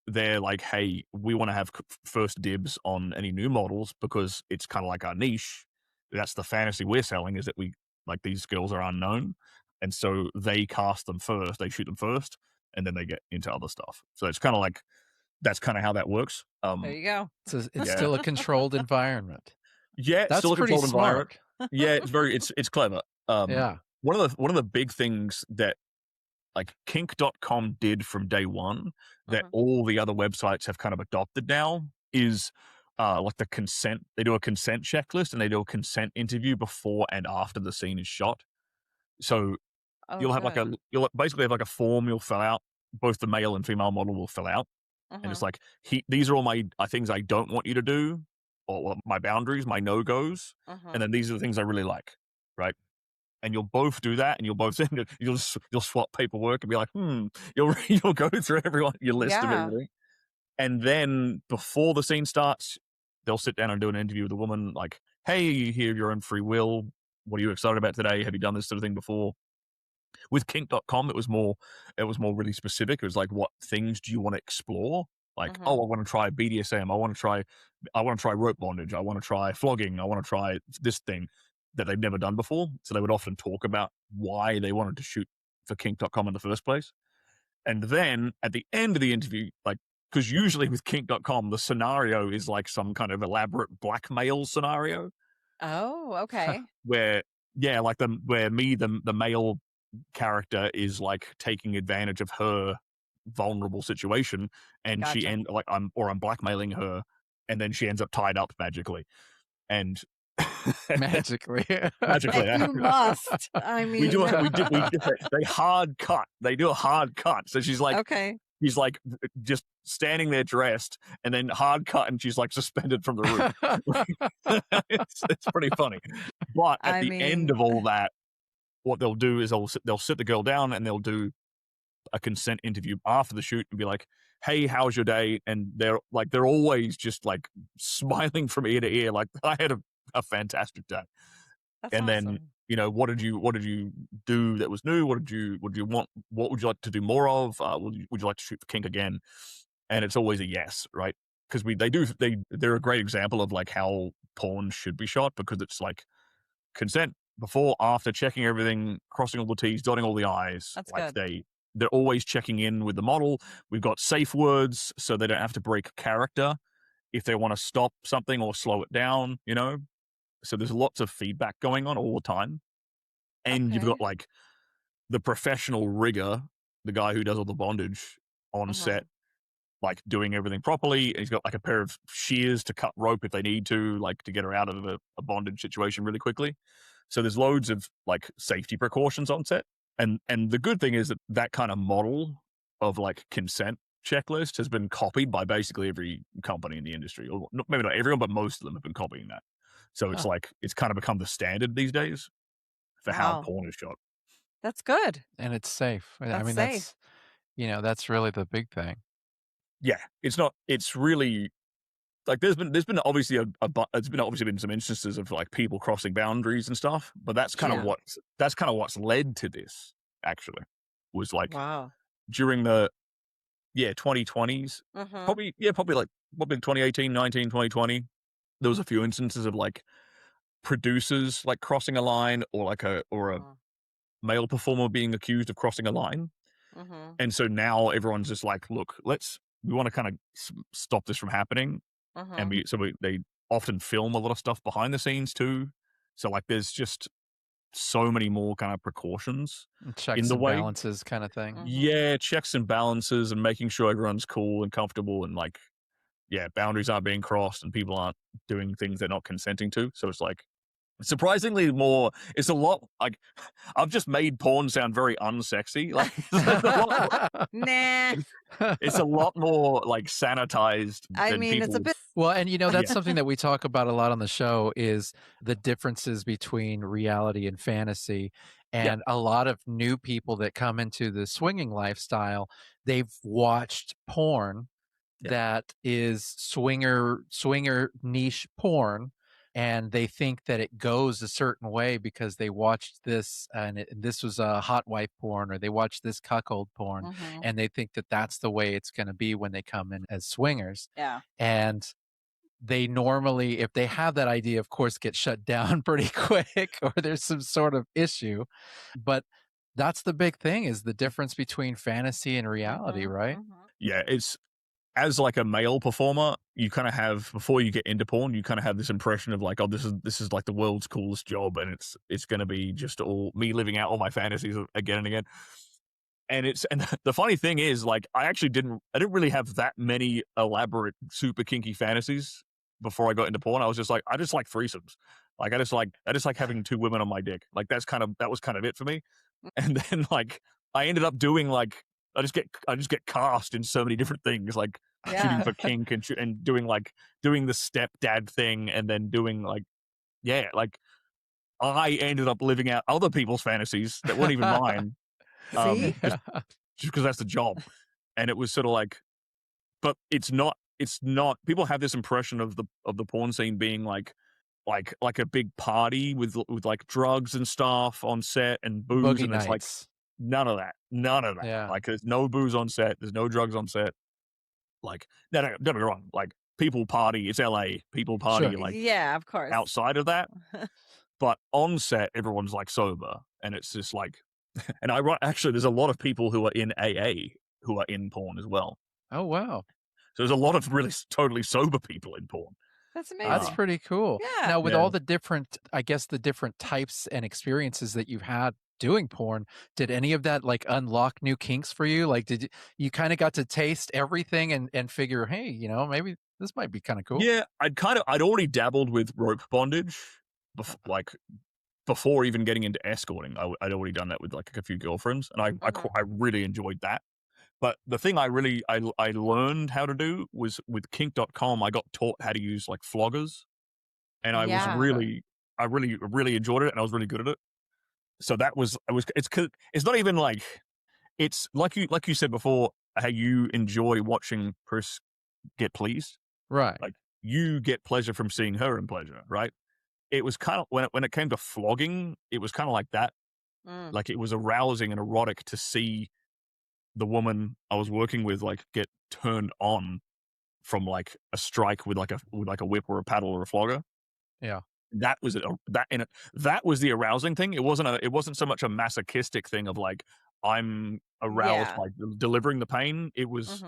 they're like, hey, we want to have first dibs on any new models because it's kind of like our niche. That's the fantasy we're selling, is that we like these girls are unknown. And so they cast them first, they shoot them first, and then they get into other stuff. So it's kind of like, that's kind of how that works. There you go. It's still a controlled environment. Yeah, it's that's still a pretty controlled smart. environment. Yeah, it's clever. One of the big things that like kink.com did from day one that all the other websites have kind of adopted now is like the consent. They do a consent checklist and they do a consent interview before and after the scene is shot. So you'll have you'll basically have like a form you'll fill out. Both the male and female model will fill out. And it's like, these are all my things I don't want you to do. my boundaries, my no-goes, and then these are the things I really like, right? And you'll both do that, and you'll both you'll swap paperwork and be like, you'll go through your list of everything, and then before the scene starts, they'll sit down and do an interview with the woman, like, hey, you hear your own free will. What are you excited about today? Have you done this sort of thing before? With kink.com, it was more really specific. It was like, what things do you want to explore? Like, I want to try BDSM. I want to try rope bondage. I want to try flogging. I want to try this thing that they've never done before. So they would often talk about why they wanted to shoot for kink.com in the first place. And then at the end of the interview, like, because usually with kink.com, the scenario is like some kind of elaborate blackmail scenario. Oh, okay. Where the male character is like taking advantage of her vulnerable situation, and Gotcha. I'm blackmailing her, and then she ends up tied up magically, and Magically. magically. And you must. I mean, we do they hard cut. They do a hard cut. So she's like, okay. he's like just standing there dressed, and then hard cut, and she's like suspended from the roof. It's pretty funny. But at the end of all that, what they'll do is they'll sit the girl down, and they'll do a consent interview after the shoot and be like, hey, how's your day? And they're always just like smiling from ear to ear, like, I had a fantastic day. That's and awesome. then, what did you do that was new? What did you want? What would you like to do more of? Would you like to shoot for kink again? And it's always a yes, right? Because they're a great example of like how porn should be shot, because it's like consent before, after, checking everything, crossing all the T's, dotting all the I's. That's like good. They're always checking in with the model. We've got safe words so they don't have to break character if they want to stop something or slow it down, So there's lots of feedback going on all the time. And you've got like the professional rigger, the guy who does all the bondage on set, like doing everything properly. And he's got like a pair of shears to cut rope if they need to, like to get her out of a bondage situation really quickly. So there's loads of like safety precautions on set. And the good thing is that kind of model of like consent checklist has been copied by basically every company in the industry. Or maybe not everyone, but most of them have been copying that. So it's like, it's kind of become the standard these days for how porn is shot. That's good. And it's safe. I mean, safe. that's really the big thing. Yeah, it's really like there's been obviously been some instances of like people crossing boundaries and stuff, but that's kind of what's led to this, actually, was like during the 2020s, probably 2018, 19, 2020, there was a few instances of like producers like crossing a line, or like a male performer being accused of crossing a line. And so now everyone's just like, look, we want to kind of stop this from happening. And they often film a lot of stuff behind the scenes too. So like there's just so many more kind of precautions, checks and balances kind of thing. Yeah, checks and balances, and making sure everyone's cool and comfortable, and like, boundaries aren't being crossed and people aren't doing things they're not consenting to. So it's like surprisingly more. It's a lot like I've just made porn sound very unsexy. Like nah. It's a lot more like sanitized. It's a bit. Well, and that's something that we talk about a lot on the show, is the differences between reality and fantasy. And a lot of new people that come into the swinging lifestyle, they've watched porn that is swinger niche porn, and they think that it goes a certain way because they watched this, and this was a hot wife porn, or they watched this cuckold porn, and they think that that's the way it's going to be when they come in as swingers. Yeah. And they normally, if they have that idea, of course, get shut down pretty quick, or there's some sort of issue. But that's the big thing, is the difference between fantasy and reality, right? Yeah, it's, as like a male performer, you kind of have, before you get into porn, you kind of have this impression of like, oh, this is like the world's coolest job, and it's going to be just all me living out all my fantasies again and again. And the funny thing is, like, I didn't really have that many elaborate super kinky fantasies before I got into porn. I was just like, I just like threesomes. Like I just like having two women on my dick. Like that was kind of it for me. And then like I ended up doing like, I just get cast in so many different things. Like shooting Yeah. for kink and doing the stepdad thing and then doing like I ended up living out other people's fantasies that weren't even mine, See? just Yeah. because that's the job. And it was sort of like, but it's not. People have this impression of the porn scene being like a big party with like drugs and stuff on set and booze, Boogie and it's like nights. none of that. None of that. Yeah. Like there's no booze on set. There's no drugs on set. Like no, don't get me wrong. Like people party. It's LA. People party Sure. like Yeah, of course. outside of that. But on set, everyone's like sober, and it's just like, and actually, there's a lot of people who are in AA who are in porn as well. Oh, wow. So there's a lot of really totally sober people in porn. That's That's amazing. pretty cool. Yeah. Now, with Yeah. all the different, I guess, the different types and experiences that you've had doing porn, did any of that like unlock new kinks for you? Like, did you kind of got to taste everything and figure, hey, maybe this might be kind of cool? Yeah, I'd already dabbled with rope bondage, before even getting into escorting. I'd already done that with like a few girlfriends, and I really enjoyed that. But the thing I learned how to do was with kink.com. I got taught how to use like floggers, and I really enjoyed it, and I was really good at it. So it's not even like, it's like you said before, how you enjoy watching Pris get pleased. Right. Like you get pleasure from seeing her in pleasure, right? It was kind of when it came to flogging, it was kind of like that. Like it was arousing and erotic to see the woman I was working with like get turned on from like a strike with like a whip or a paddle or a flogger. Yeah. That was that was the arousing thing. It wasn't so much a masochistic thing of like I'm aroused by delivering the pain. It was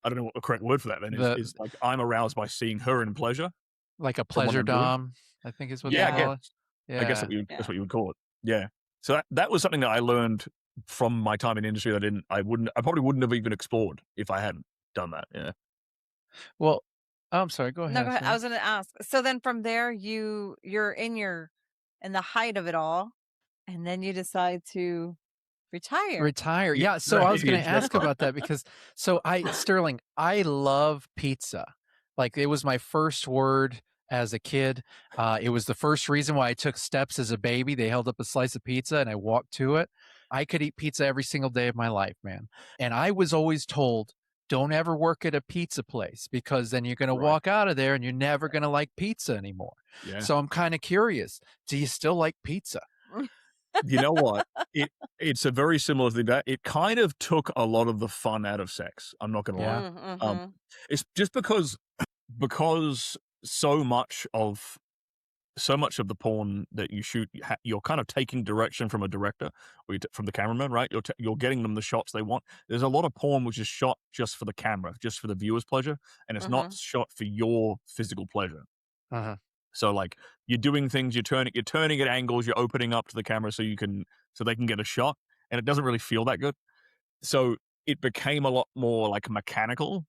I don't know what the correct word for that then is like I'm aroused by seeing her in pleasure. Like a from what pleasure I'm doing. dom, I think is what Yeah, they call it. I guess that's what you would call it. Yeah. So that was something that I learned from my time in industry that I probably wouldn't have even explored if I hadn't done that. Yeah. Well, I'm sorry. Go ahead. No, go ahead. I Sam. was going to ask. So then from there, you're in the height of it all, and then you decide to retire. Yeah. So I was going to ask exactly. about that because Sterling, I love pizza. Like it was my first word as a kid. It was the first reason why I took steps as a baby. They held up a slice of pizza and I walked to it. I could eat pizza every single day of my life, man. And I was always told, don't ever work at a pizza place because then you're going to walk out of there and you're never going to like pizza anymore. Yeah. So I'm kind of curious. Do you still like pizza? You know what? It's a very similar thing. That it kind of took a lot of the fun out of sex. I'm not going to lie. It's just because so much of the porn that you shoot, you're kind of taking direction from a director or from the cameraman, right? You're getting them the shots they want. There's a lot of porn which is shot just for the camera, just for the viewer's pleasure, and it's not shot for your physical pleasure. So like you're doing things, you're turning at angles, you're opening up to the camera so they can get a shot, and it doesn't really feel that good. So it became a lot more like mechanical.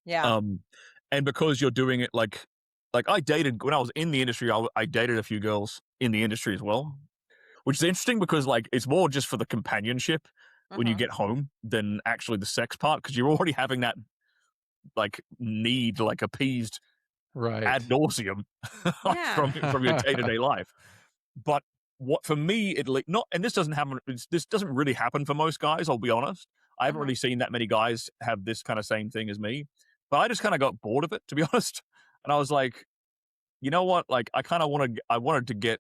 Yeah. And because you're doing it like I dated when I was in the industry, I dated a few girls in the industry as well, which is interesting because like it's more just for the companionship when you get home than actually the sex part, because you're already having that like need like appeased ad nauseum from your day-to-day life. But what for me and this doesn't happen, this doesn't really happen for most guys, I'll be honest. I haven't really seen that many guys have this kind of same thing as me, but I just kind of got bored of it, to be honest. And I was like, you know what? Like I wanted to get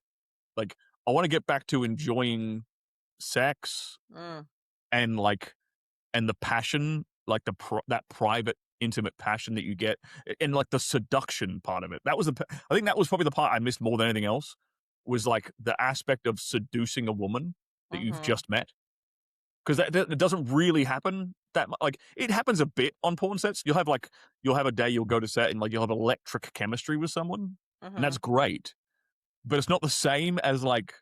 like I want to get back to enjoying sex and the passion, like that private intimate passion that you get, and like the seduction part of it. I think that was probably the part I missed more than anything else, was like the aspect of seducing a woman that you've just met, because that doesn't really happen that much. Like it happens a bit on porn sets. You'll have a day you'll go to set and like you'll have electric chemistry with someone, and that's great, but it's not the same as like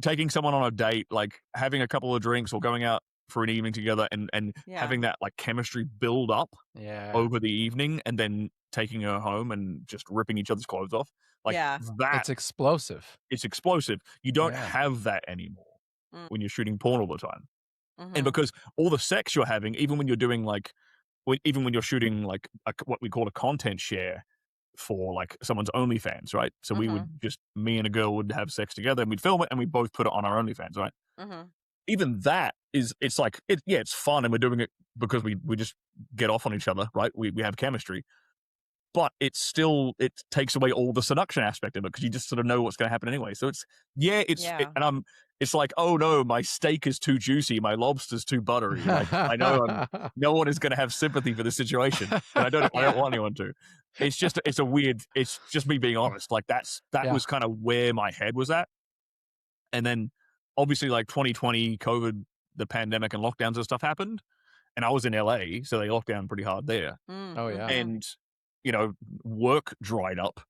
taking someone on a date, like having a couple of drinks or going out for an evening together and having that like chemistry build up over the evening, and then taking her home and just ripping each other's clothes off. Like that, it's explosive. It's explosive. You don't have that anymore when you're shooting porn all the time. And because all the sex you're having, even when you're doing like even when you're shooting like what we call a content share for like someone's OnlyFans, right? So we would me and a girl would have sex together and we'd film it and we both put it on our OnlyFans, right? Even that it's like, it's fun and we're doing it because we just get off on each other, right? We have chemistry. But it takes away all the seduction aspect of it because you just sort of know what's going to happen anyway. So it's like, oh no, my steak is too juicy, my lobster's too buttery. Like I know no one is going to have sympathy for the situation, and I don't want anyone to. It's just me being honest. Like that was kind of where my head was at, and then obviously like 2020, COVID, the pandemic and lockdowns and stuff happened, and I was in LA, so they locked down pretty hard there. Oh yeah, and work dried up.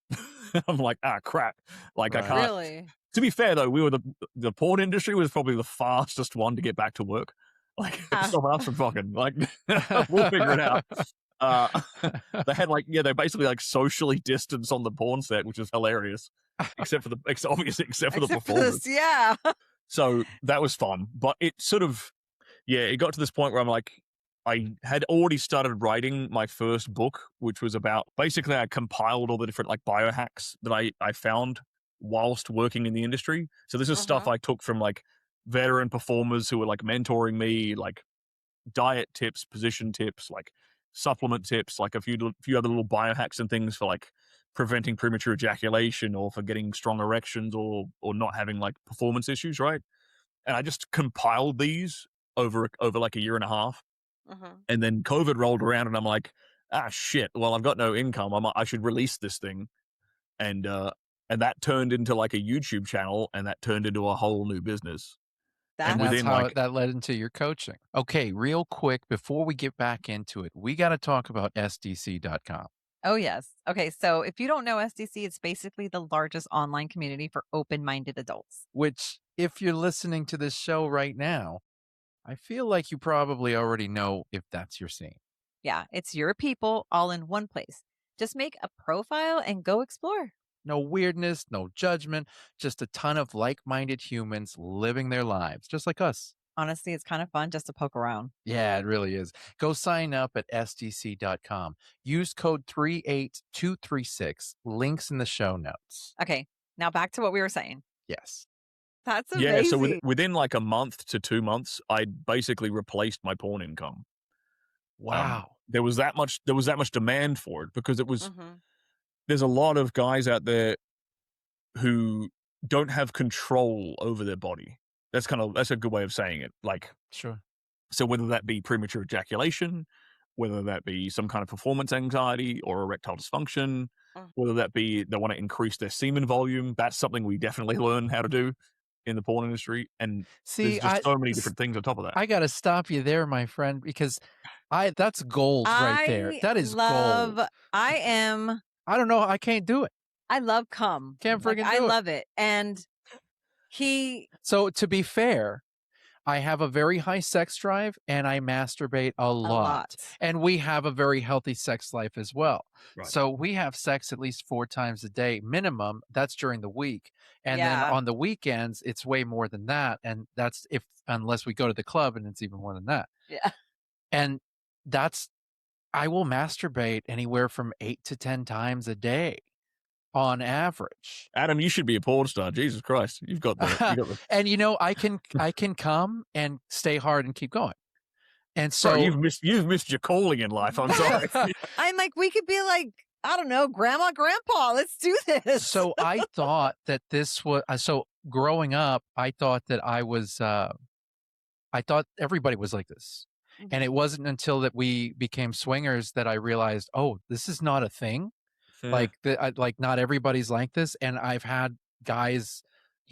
I'm like, crap. Like I can't. Really? To be fair though, we were the porn industry was probably the fastest one to get back to work. Like stop us from fucking like we'll figure it out. They had they basically like socially distanced on the porn set, which is hilarious. Except for the performers. Yeah. So that was fun, but it sort of it got to this point where I'm like, I had already started writing my first book, which was about basically I compiled all the different like biohacks that I found whilst working in the industry. So this is stuff I took from like veteran performers who were like mentoring me, like diet tips, position tips, like supplement tips, like a few other little biohacks and things for like preventing premature ejaculation or for getting strong erections or not having like performance issues, right? And I just compiled these over like a year and a half. And then COVID rolled around and I'm like, shit, well, I've got no income. I should release this thing. And that turned into like a YouTube channel and that turned into a whole new business. And that's how that led into your coaching. Okay, real quick, before we get back into it, we got to talk about SDC.com. Oh, yes. Okay, so if you don't know SDC, it's basically the largest online community for open-minded adults. Which, if you're listening to this show right now, I feel like you probably already know if that's your scene. Yeah, it's your people all in one place. Just make a profile and go explore. No weirdness, no judgment, just a ton of like-minded humans living their lives, just like us. Honestly, it's kind of fun just to poke around. Yeah, it really is. Go sign up at SDC.com. Use code 38236. Links in the show notes. Okay, now back to what we were saying. Yes. That's amazing. Yeah, so within like a month to 2 months, I basically replaced my porn income. Wow. There was that much demand for it because it was there's a lot of guys out there who don't have control over their body. That's a good way of saying it. Like, sure. So whether that be premature ejaculation, whether that be some kind of performance anxiety or erectile dysfunction, whether that be they want to increase their semen volume, that's something we definitely learn how to do in the porn industry. And there's just so many different things on top of that. I got to stop you there, my friend, because that's gold right there. That is gold. I don't know. I can't do it. I love cum. Can't friggin' do it. I love it. And So to be fair, I have a very high sex drive and I masturbate a lot. And we have a very healthy sex life as well. Right. So we have sex at least 4 times a day minimum. That's during the week. And then on the weekends, it's way more than that. And that's unless we go to the club and it's even more than that. Yeah. And I will masturbate anywhere from 8 to 10 times a day. On average. Adam, you should be a porn star. Jesus Christ. You've got the And I can come and stay hard and keep going. And so bro, you've missed your calling in life. I'm sorry. I'm like, we could be like, I don't know, grandma, grandpa, let's do this. So I thought that this was growing up, I thought that I thought everybody was like this. And it wasn't until that we became swingers that I realized, oh, this is not a thing. Like not everybody's like this. And I've had guys,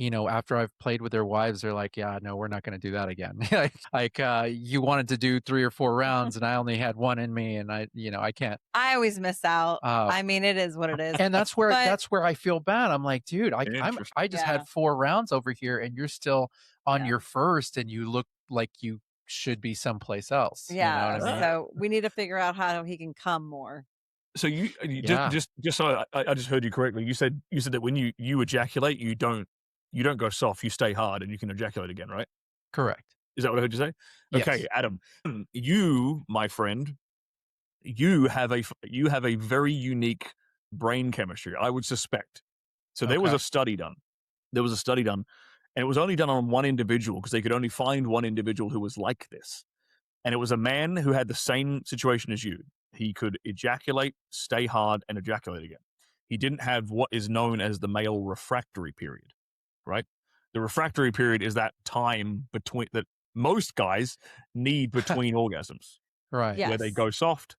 after I've played with their wives, they're like, yeah, no, we're not going to do that again. You wanted to do 3 or 4 rounds and I only had 1 in me and I can't. I always miss out. I mean, it is what it is. And that's where I feel bad. I'm like, dude, I just had 4 rounds over here and you're still on your first and you look like you should be someplace else. Yeah. You know what I mean? So we need to figure out how he can come more. So you just so I just heard you correctly. You said that when you ejaculate, you don't go soft. You stay hard, and you can ejaculate again, right? Correct. Is that what I heard you say? Yes. Okay, Adam, you, my friend, you have a very unique brain chemistry, I would suspect. So there was Okay. a study done. And it was only done on one individual because they could only find one individual who was like this. And it was a man who had the same situation as you. He could ejaculate, stay hard, and ejaculate again. He didn't have what is known as the male refractory period, right? The refractory period is that time between that most guys need between orgasms, Right. Yeah. where they Yes. go soft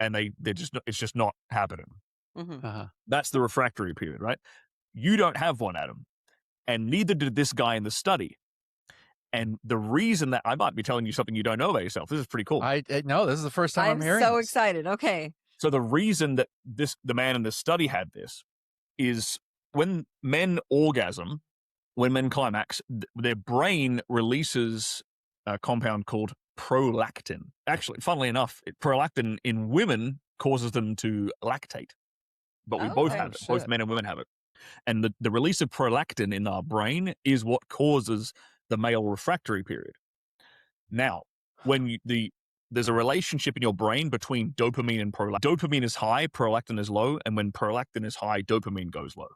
and it's just not happening. Mhm. Uh-huh. That's the refractory period, right? You don't have one, Adam, and neither did this guy in the study. And the reason that I might be telling you something you don't know about yourself, this is pretty cool. No, this is the first time I'm I'm hearing so this. excited. Okay. So the reason that the man in the study had this is when men orgasm, when men climax, their brain releases a compound called prolactin. Actually, funnily enough, prolactin in women causes them to lactate, but we both Okay. have it. Shit. Both men and women have it. And the release of prolactin in our brain is what causes the male refractory period. Now, when there's a relationship in your brain between dopamine and prolactin. Dopamine is high, prolactin is low, and when prolactin is high, dopamine goes low.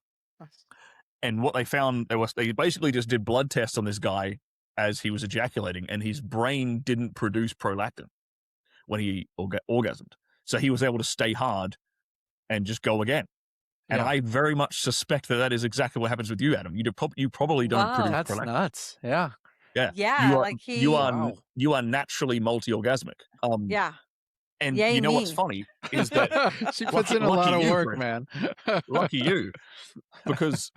And what they found, they basically just did blood tests on this guy as he was ejaculating, and his brain didn't produce prolactin when he orgasmed. So he was able to stay hard and just go again. And Yeah. I very much suspect that is exactly what happens with you, Adam. You probably don't Wow. produce That's prolactin. nuts. Yeah. Yeah, Yeah, like Wow. you are naturally multi-orgasmic. Yeah. And Yay, you know what's me. funny is that She puts in a lucky lot of you, work, Chris. man. Lucky you, because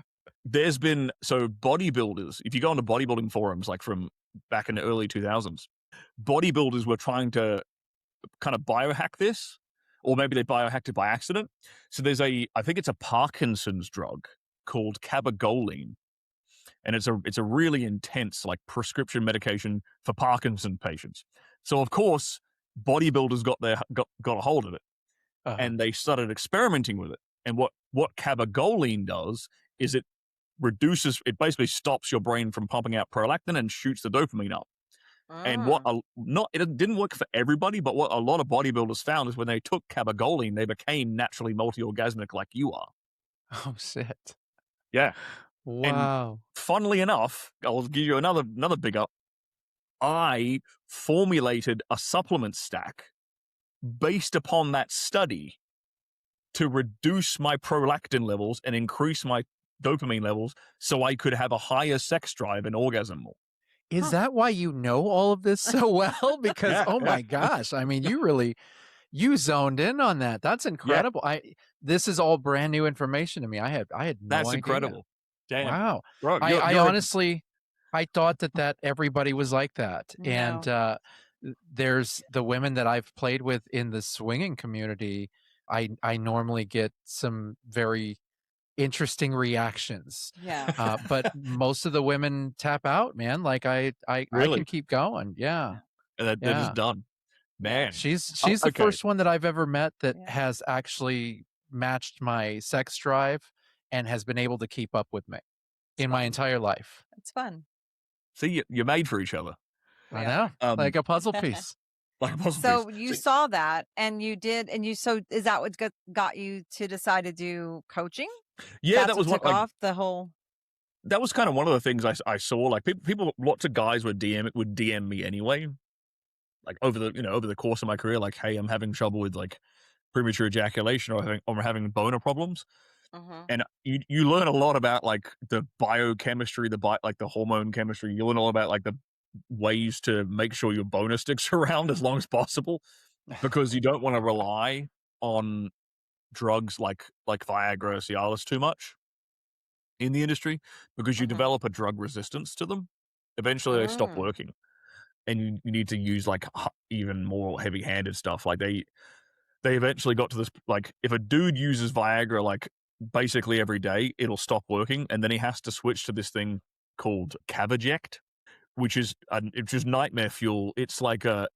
there's been bodybuilders. If you go onto bodybuilding forums, like from back in the early 2000s, bodybuilders were trying to kind of biohack this, or maybe they biohacked it by accident. So there's I think it's a Parkinson's drug called cabergoline, and it's a really intense like prescription medication for Parkinson patients. So of course, bodybuilders got a hold of it, Uh-huh. and they started experimenting with it. And what cabergoline does is it basically stops your brain from pumping out prolactin and shoots the dopamine up. And it didn't work for everybody, but what a lot of bodybuilders found is when they took cabergoline, they became naturally multi-orgasmic like you are. Oh, shit. Yeah. Wow. Funnily enough, I'll give you another big up. I formulated a supplement stack based upon that study to reduce my prolactin levels and increase my dopamine levels so I could have a higher sex drive and orgasm more. Is that why you know all of this so well? Because, Yeah, oh yeah. my gosh, I mean, you zoned in on that. That's incredible. This is all brand new information to me. I had no That's idea. incredible. Damn. Wow. Bro, I honestly, I thought that everybody was like that. No. And there's the women that I've played with in the swinging community. I normally get some very interesting reactions. Yeah. But most of the women tap out, man. Like I Really? can keep going. Yeah. They're just done. Man. She's the okay. first one that I've ever met that Yeah. has actually matched my sex drive and has been able to keep up with me in my entire life. It's fun. See, you're made for each other. I know. Like a puzzle piece. Like a puzzle So piece. you See, saw that and you did, so is that what got you to decide to do coaching? yeah, That's that was what what took like, off the whole. that was kind of one of the things I saw. Like people, lots of guys would DM me anyway. Like over the course of my career, like, hey, I'm having trouble with like premature ejaculation, or I'm having boner problems. And you learn a lot about like the biochemistry, like the hormone chemistry. You learn all about like the ways to make sure your boner sticks around as long as possible, because you don't want to rely on drugs like Viagra, Cialis too much in the industry, because you develop a drug resistance to them. Eventually, they stop working, and you need to use like even more heavy-handed stuff. Like they eventually got to this, like if a dude uses Viagra like basically every day, it'll stop working, and then he has to switch to this thing called Cavaject, which is nightmare fuel. It's like a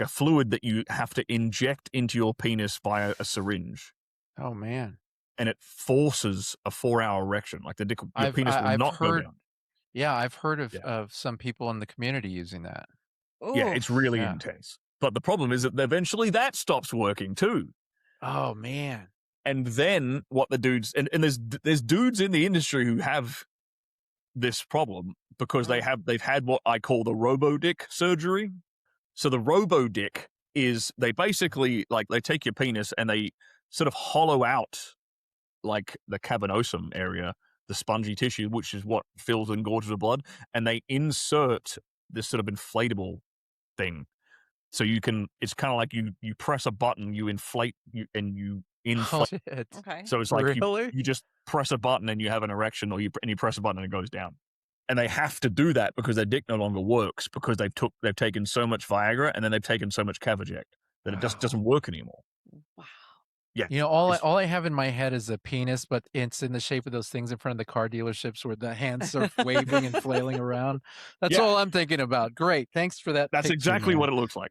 fluid that you have to inject into your penis via a syringe. Oh man. And it forces a 4-hour erection. Like your penis will not go down. Yeah, I've heard of some people in the community using that. Yeah, it's really Yeah. intense. But the problem is that eventually that stops working too. Oh man. And then what the dudes and there's dudes in the industry who have this problem because they've had what I call the robo-dick surgery. So the robo-dick is they basically like they take your penis and they sort of hollow out like the cavernosum area, the spongy tissue, which is what fills and gorges with blood, and they insert this sort of inflatable thing. So you can, it's kind of like you press a button, you inflate and you inflate. Oh, shit. Okay. So it's like Really? you just press a button and you have an erection, or you press a button and it goes down. And they have to do that because their dick no longer works because they've taken so much Viagra and then they've taken so much Cavaject that it just doesn't work anymore. Wow. Yeah. You know, all I have in my head is a penis, but it's in the shape of those things in front of the car dealerships where the hands are waving and flailing around. That's all I'm thinking about. Great. Thanks for that. That's exactly what it looks like.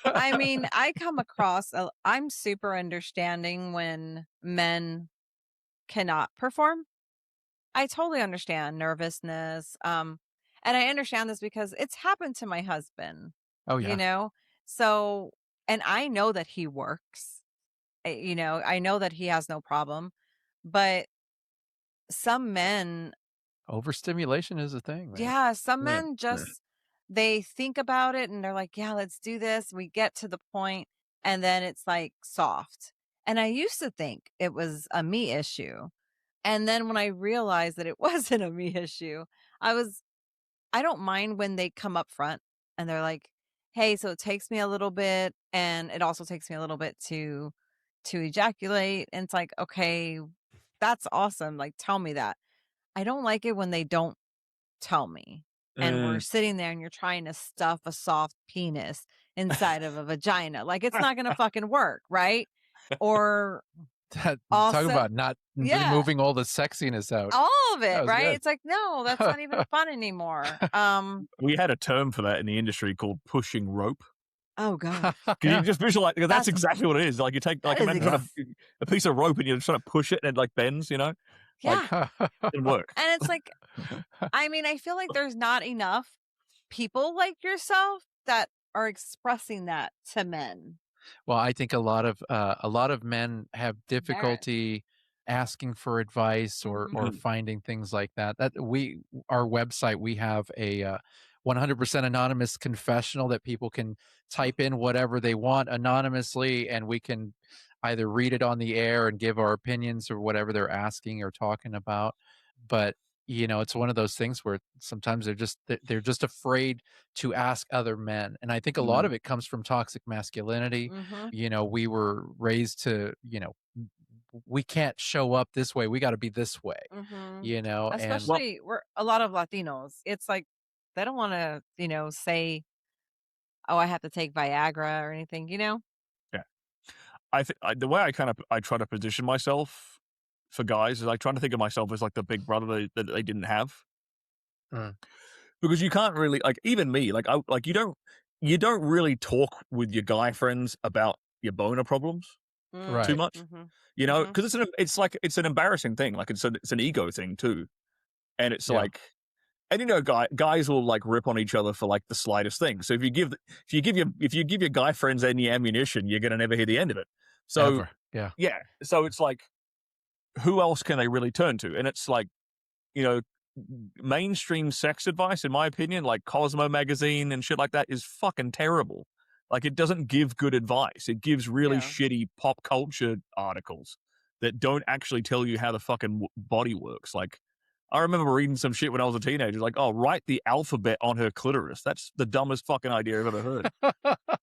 I mean, I come across, I'm super understanding when men cannot perform. I totally understand nervousness. And I understand this because it's happened to my husband. Oh, yeah. You know? So, and I know that he works. You know, I know that he has no problem. But some men, Overstimulation is a thing, man. yeah, some men just, they think about it and they're like, yeah, let's do this. We get to the point and then it's like soft. And I used to think it was a me issue. And then when I realized that it wasn't a me issue, I don't mind when they come up front and they're like, hey, so it takes me a little bit and it also takes me a little bit to ejaculate. And it's like, okay, that's awesome. Like, tell me that. I don't like it when they don't tell me. And we're sitting there and you're trying to stuff a soft penis inside of a vagina. Like, it's not going to fucking work, right? Or Talk also, about not removing all the sexiness out. all of it, right? Good. It's like, no, that's not even fun anymore. We had a term for that in the industry called pushing rope. Oh god. Can you just visualize? Because that's exactly what it is. Like you take like a piece of rope and you're trying to push it and it like bends, you know? Yeah. Like, it didn't work. And it's like, I mean, I feel like there's not enough people like yourself that are expressing that to men. Well, I think a lot of men have difficulty asking for advice or finding things like that. Our website, we have a 100% anonymous confessional that people can type in whatever they want anonymously, and we can either read it on the air and give our opinions or whatever they're asking or talking about. But you know, it's one of those things where sometimes they're just afraid to ask other men. And I think a lot of it comes from toxic masculinity. You know, we were raised to, you know, we can't show up this way. We got to be this way, you know, especially we're a lot of Latinos. It's like, they don't want to, you know, say, oh, I have to take Viagra or anything, you know? Yeah. I think the way I try to position myself for guys is I try to think of myself as like the big brother that they didn't have, because you can't really, like, even me, like you don't really talk with your guy friends about your boner problems too much, you know, because it's an embarrassing thing, like it's an ego thing too, and it's like, and you know, guys will like rip on each other for like the slightest thing. So if you give your guy friends any ammunition, you're gonna never hear the end of it. So so it's like, who else can they really turn to? And it's like, you know, mainstream sex advice, in my opinion, like Cosmo magazine and shit like that, is fucking terrible. Like, it doesn't give good advice. It gives really shitty pop culture articles that don't actually tell you how the fucking body works. Like, I remember reading some shit when I was a teenager, like, oh, write the alphabet on her clitoris. That's the dumbest fucking idea I've ever heard.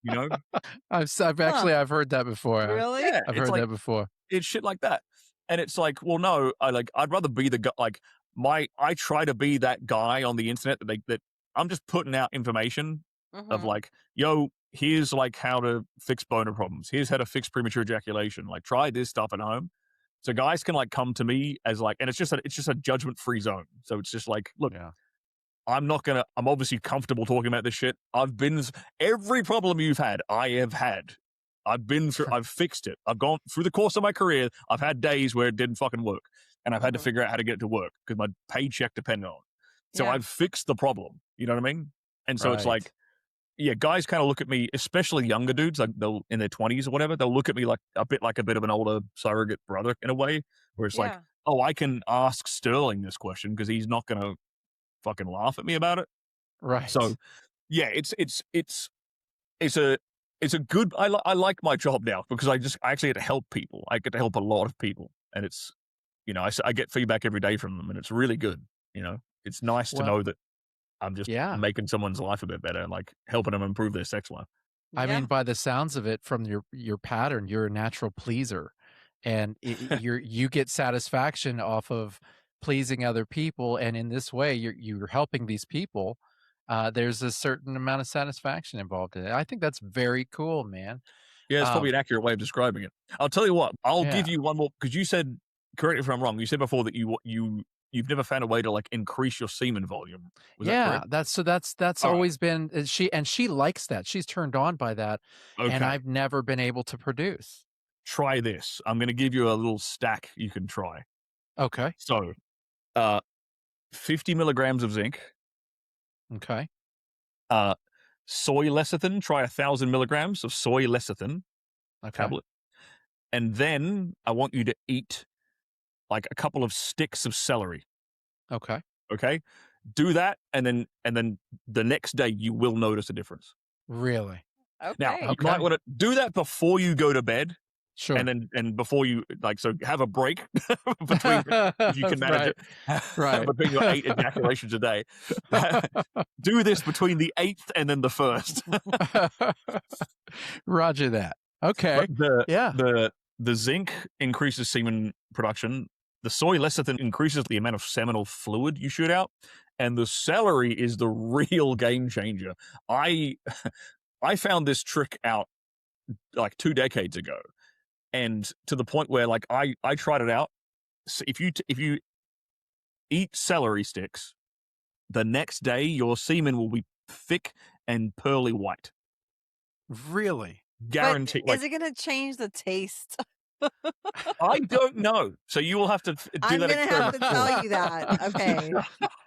You know? I've heard that before. Really? Yeah, I've heard that before. It's shit like that. And it's like, well, no, I'd rather be the guy, like, I try to be that guy on the internet that I'm just putting out information of like, yo, here's like how to fix boner problems. Here's how to fix premature ejaculation. Like, try this stuff at home. So guys can like come to me as like, and it's just a judgment-free zone. So it's just like, look, I'm obviously comfortable talking about this shit. Every problem you've had, I have had. I've fixed it. I've gone through the course of my career. I've had days where it didn't fucking work, and I've had to figure out how to get it to work because my paycheck depended on it. So I've fixed the problem. You know what I mean? And so it's like, yeah, guys kind of look at me, especially younger dudes, like they'll in their 20s or whatever, they'll look at me like a bit of an older surrogate brother in a way, where it's like, Yeah. oh, I can ask Stirling this question because he's not going to fucking laugh at me about it. Right. So yeah, it's a good. I like my job now because I actually get to help people. I get to help a lot of people, and it's I get feedback every day from them, and it's really good. It's nice to Well, know that I'm just yeah. making someone's life a bit better, and like helping them improve their sex life. I Yeah. mean, by the sounds of it, from your pattern, you're a natural pleaser, and you get satisfaction off of pleasing other people, and in this way, you're helping these people. There's a certain amount of satisfaction involved in it. I think that's very cool, man. Yeah, it's probably Um, an accurate way of describing it. I'll tell you what. I'll give yeah, you one more because you said, correct me if I'm wrong. You said before that you've never found a way to like increase your semen volume. Was that yeah. correct? That's All right. always been she likes that. She's turned on by that, and Okay. I've never been able to produce. Try this. I'm going to give you a little stack you can try. Okay, So, 50 milligrams of zinc, okay, soy lecithin. Try 1,000 milligrams of soy lecithin okay, tablet, and then I want you to eat like a couple of sticks of celery. okay. Okay, do that, and then the next day you will notice a difference. Really? Now Okay. you might Okay. want to do that before you go to bed, Sure. and before you have a break between if you can manage it Right. between your 8 ejaculations a day. Do this between the 8th and then the 1st. Roger that. Okay. But Yeah. the zinc increases semen production. The soy lecithin increases the amount of seminal fluid you shoot out, and the celery is the real game changer. I found this trick out like 2 decades ago, and to the point where like I tried it out. So if you eat celery sticks, the next day your semen will be thick and pearly white. Really? Guaranteed. But is it going to change the taste? I don't know. So you will have to do I'm that going to have to experiment. tell you that. Okay.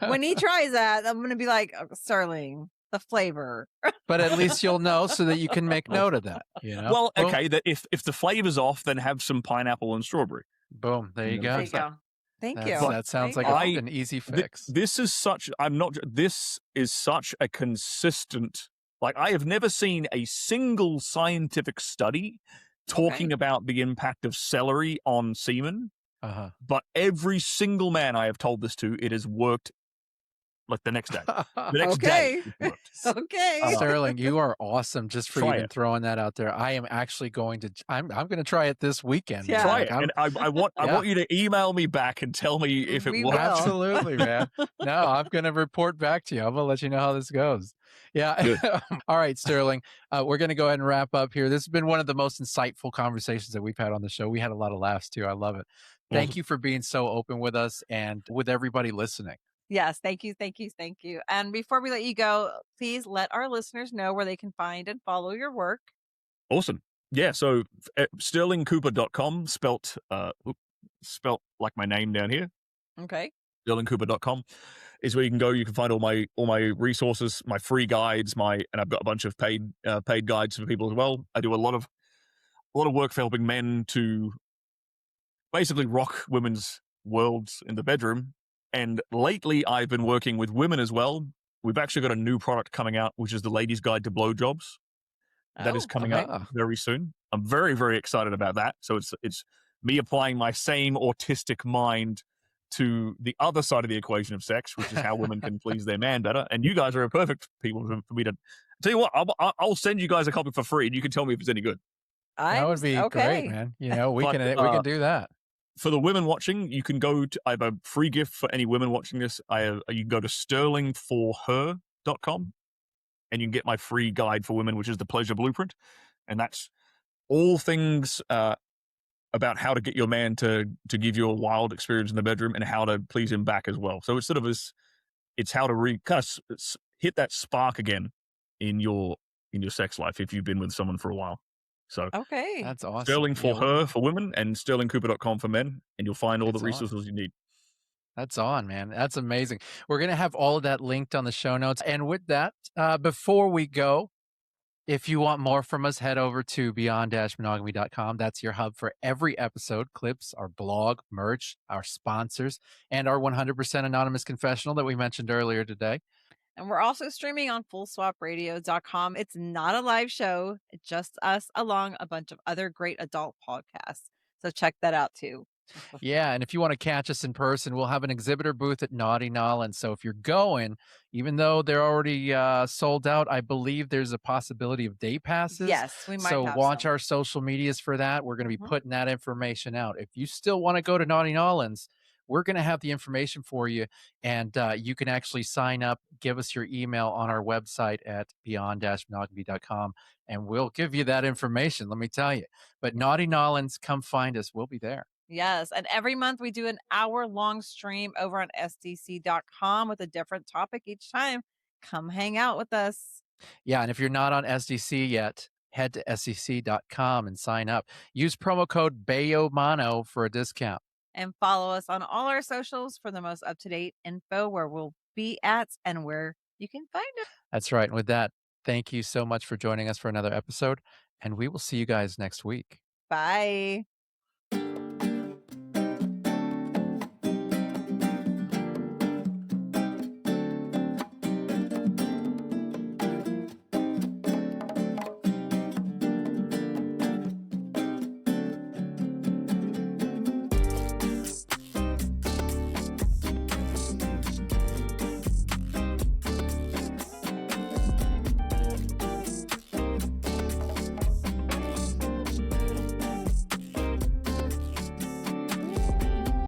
When he tries that, I'm going to be like, oh, Sterling, the flavor. But at least you'll know so that you can make note of that, Well, okay, that if the flavor's off, then have some pineapple and strawberry. Boom. There you go. There you go. Thank you. That sounds There like you go. an easy fix. This is such a consistent, like I have never seen a single scientific study talking about the impact of celery on semen, Uh-huh. but every single man I have told this to, it has worked like the next day. The next day it worked. Okay. Sterling, you are awesome just for Try even it. throwing that out there. I am actually going to I'm going to try it this weekend. Yeah. Try Like, it. And I want you to email me back and tell me if it We works. will. Absolutely, man. No, I'm going to report back to you. I'm going to let you know how this goes. Yeah. All right, Sterling. We're going to go ahead and wrap up here. This has been one of the most insightful conversations that we've had on the show. We had a lot of laughs too. I love it. Thank you for being so open with us and with everybody listening. Yes. Thank you. Thank you. Thank you. And before we let you go, please let our listeners know where they can find and follow your work. Awesome. Yeah, so stirlingcooper.com, spelt like my name down here. Okay. stirlingcooper.com is where you can go. You can find all my resources, my free guides, and I've got a bunch of paid guides for people as well. I do a lot of work for helping men to basically rock women's worlds in the bedroom. And lately, I've been working with women as well. We've actually got a new product coming out, which is the Ladies' Guide to Blowjobs. That is coming out very soon. I'm very, very excited about that. So it's me applying my same autistic mind to the other side of the equation of sex, which is how women can please their man better. And you guys are a perfect people for me to tell you what. I'll send you guys a copy for free, and you can tell me if it's any good. That would be great, man. We can do that. For the women watching, you can go to, I have a free gift for any women watching this. You can go to stirlingforher.com and you can get my free guide for women, which is the Pleasure Blueprint. And that's all things about how to get your man to give you a wild experience in the bedroom and how to please him back as well. So it's sort of it's how to kind of hit that spark again in your sex life if you've been with someone for a while. So okay, that's awesome. Stirling for her for women and stirlingcooper.com for men, and you'll find all the resources you need. That's on, man. That's amazing. We're going to have all of that linked on the show notes. And with that, before we go, If you want more from us, head over to beyond-monogamy.com. That's your hub for every episode, clips, our blog, merch, our sponsors, and our 100% anonymous confessional that we mentioned earlier today. And we're also streaming on fullswapradio.com. It's not a live show, it's just us along a bunch of other great adult podcasts. So check that out too. Yeah, and if you want to catch us in person, we'll have an exhibitor booth at Naughty Nolans. So if you're going, even though they're already sold out, I believe there's a possibility of day passes. Yes, we might So have watch some. our social medias for that. We're going to be Mhm. putting that information out. If you still want to go to Naughty Nolans, we're going to have the information for you, and you can actually sign up, give us your email on our website at beyond-monogamy.com, and we'll give you that information, let me tell you. But Naughty Nolans, come find us. We'll be there. Yes. And every month we do an hour-long stream over on SDC.com with a different topic each time. Come hang out with us. Yeah, and if you're not on SDC yet, head to SDC.com and sign up. Use promo code BAYOMONO for a discount. And follow us on all our socials for the most up-to-date info where we'll be at and where you can find us. That's right. And with that, thank you so much for joining us for another episode, and we will see you guys next week. Bye.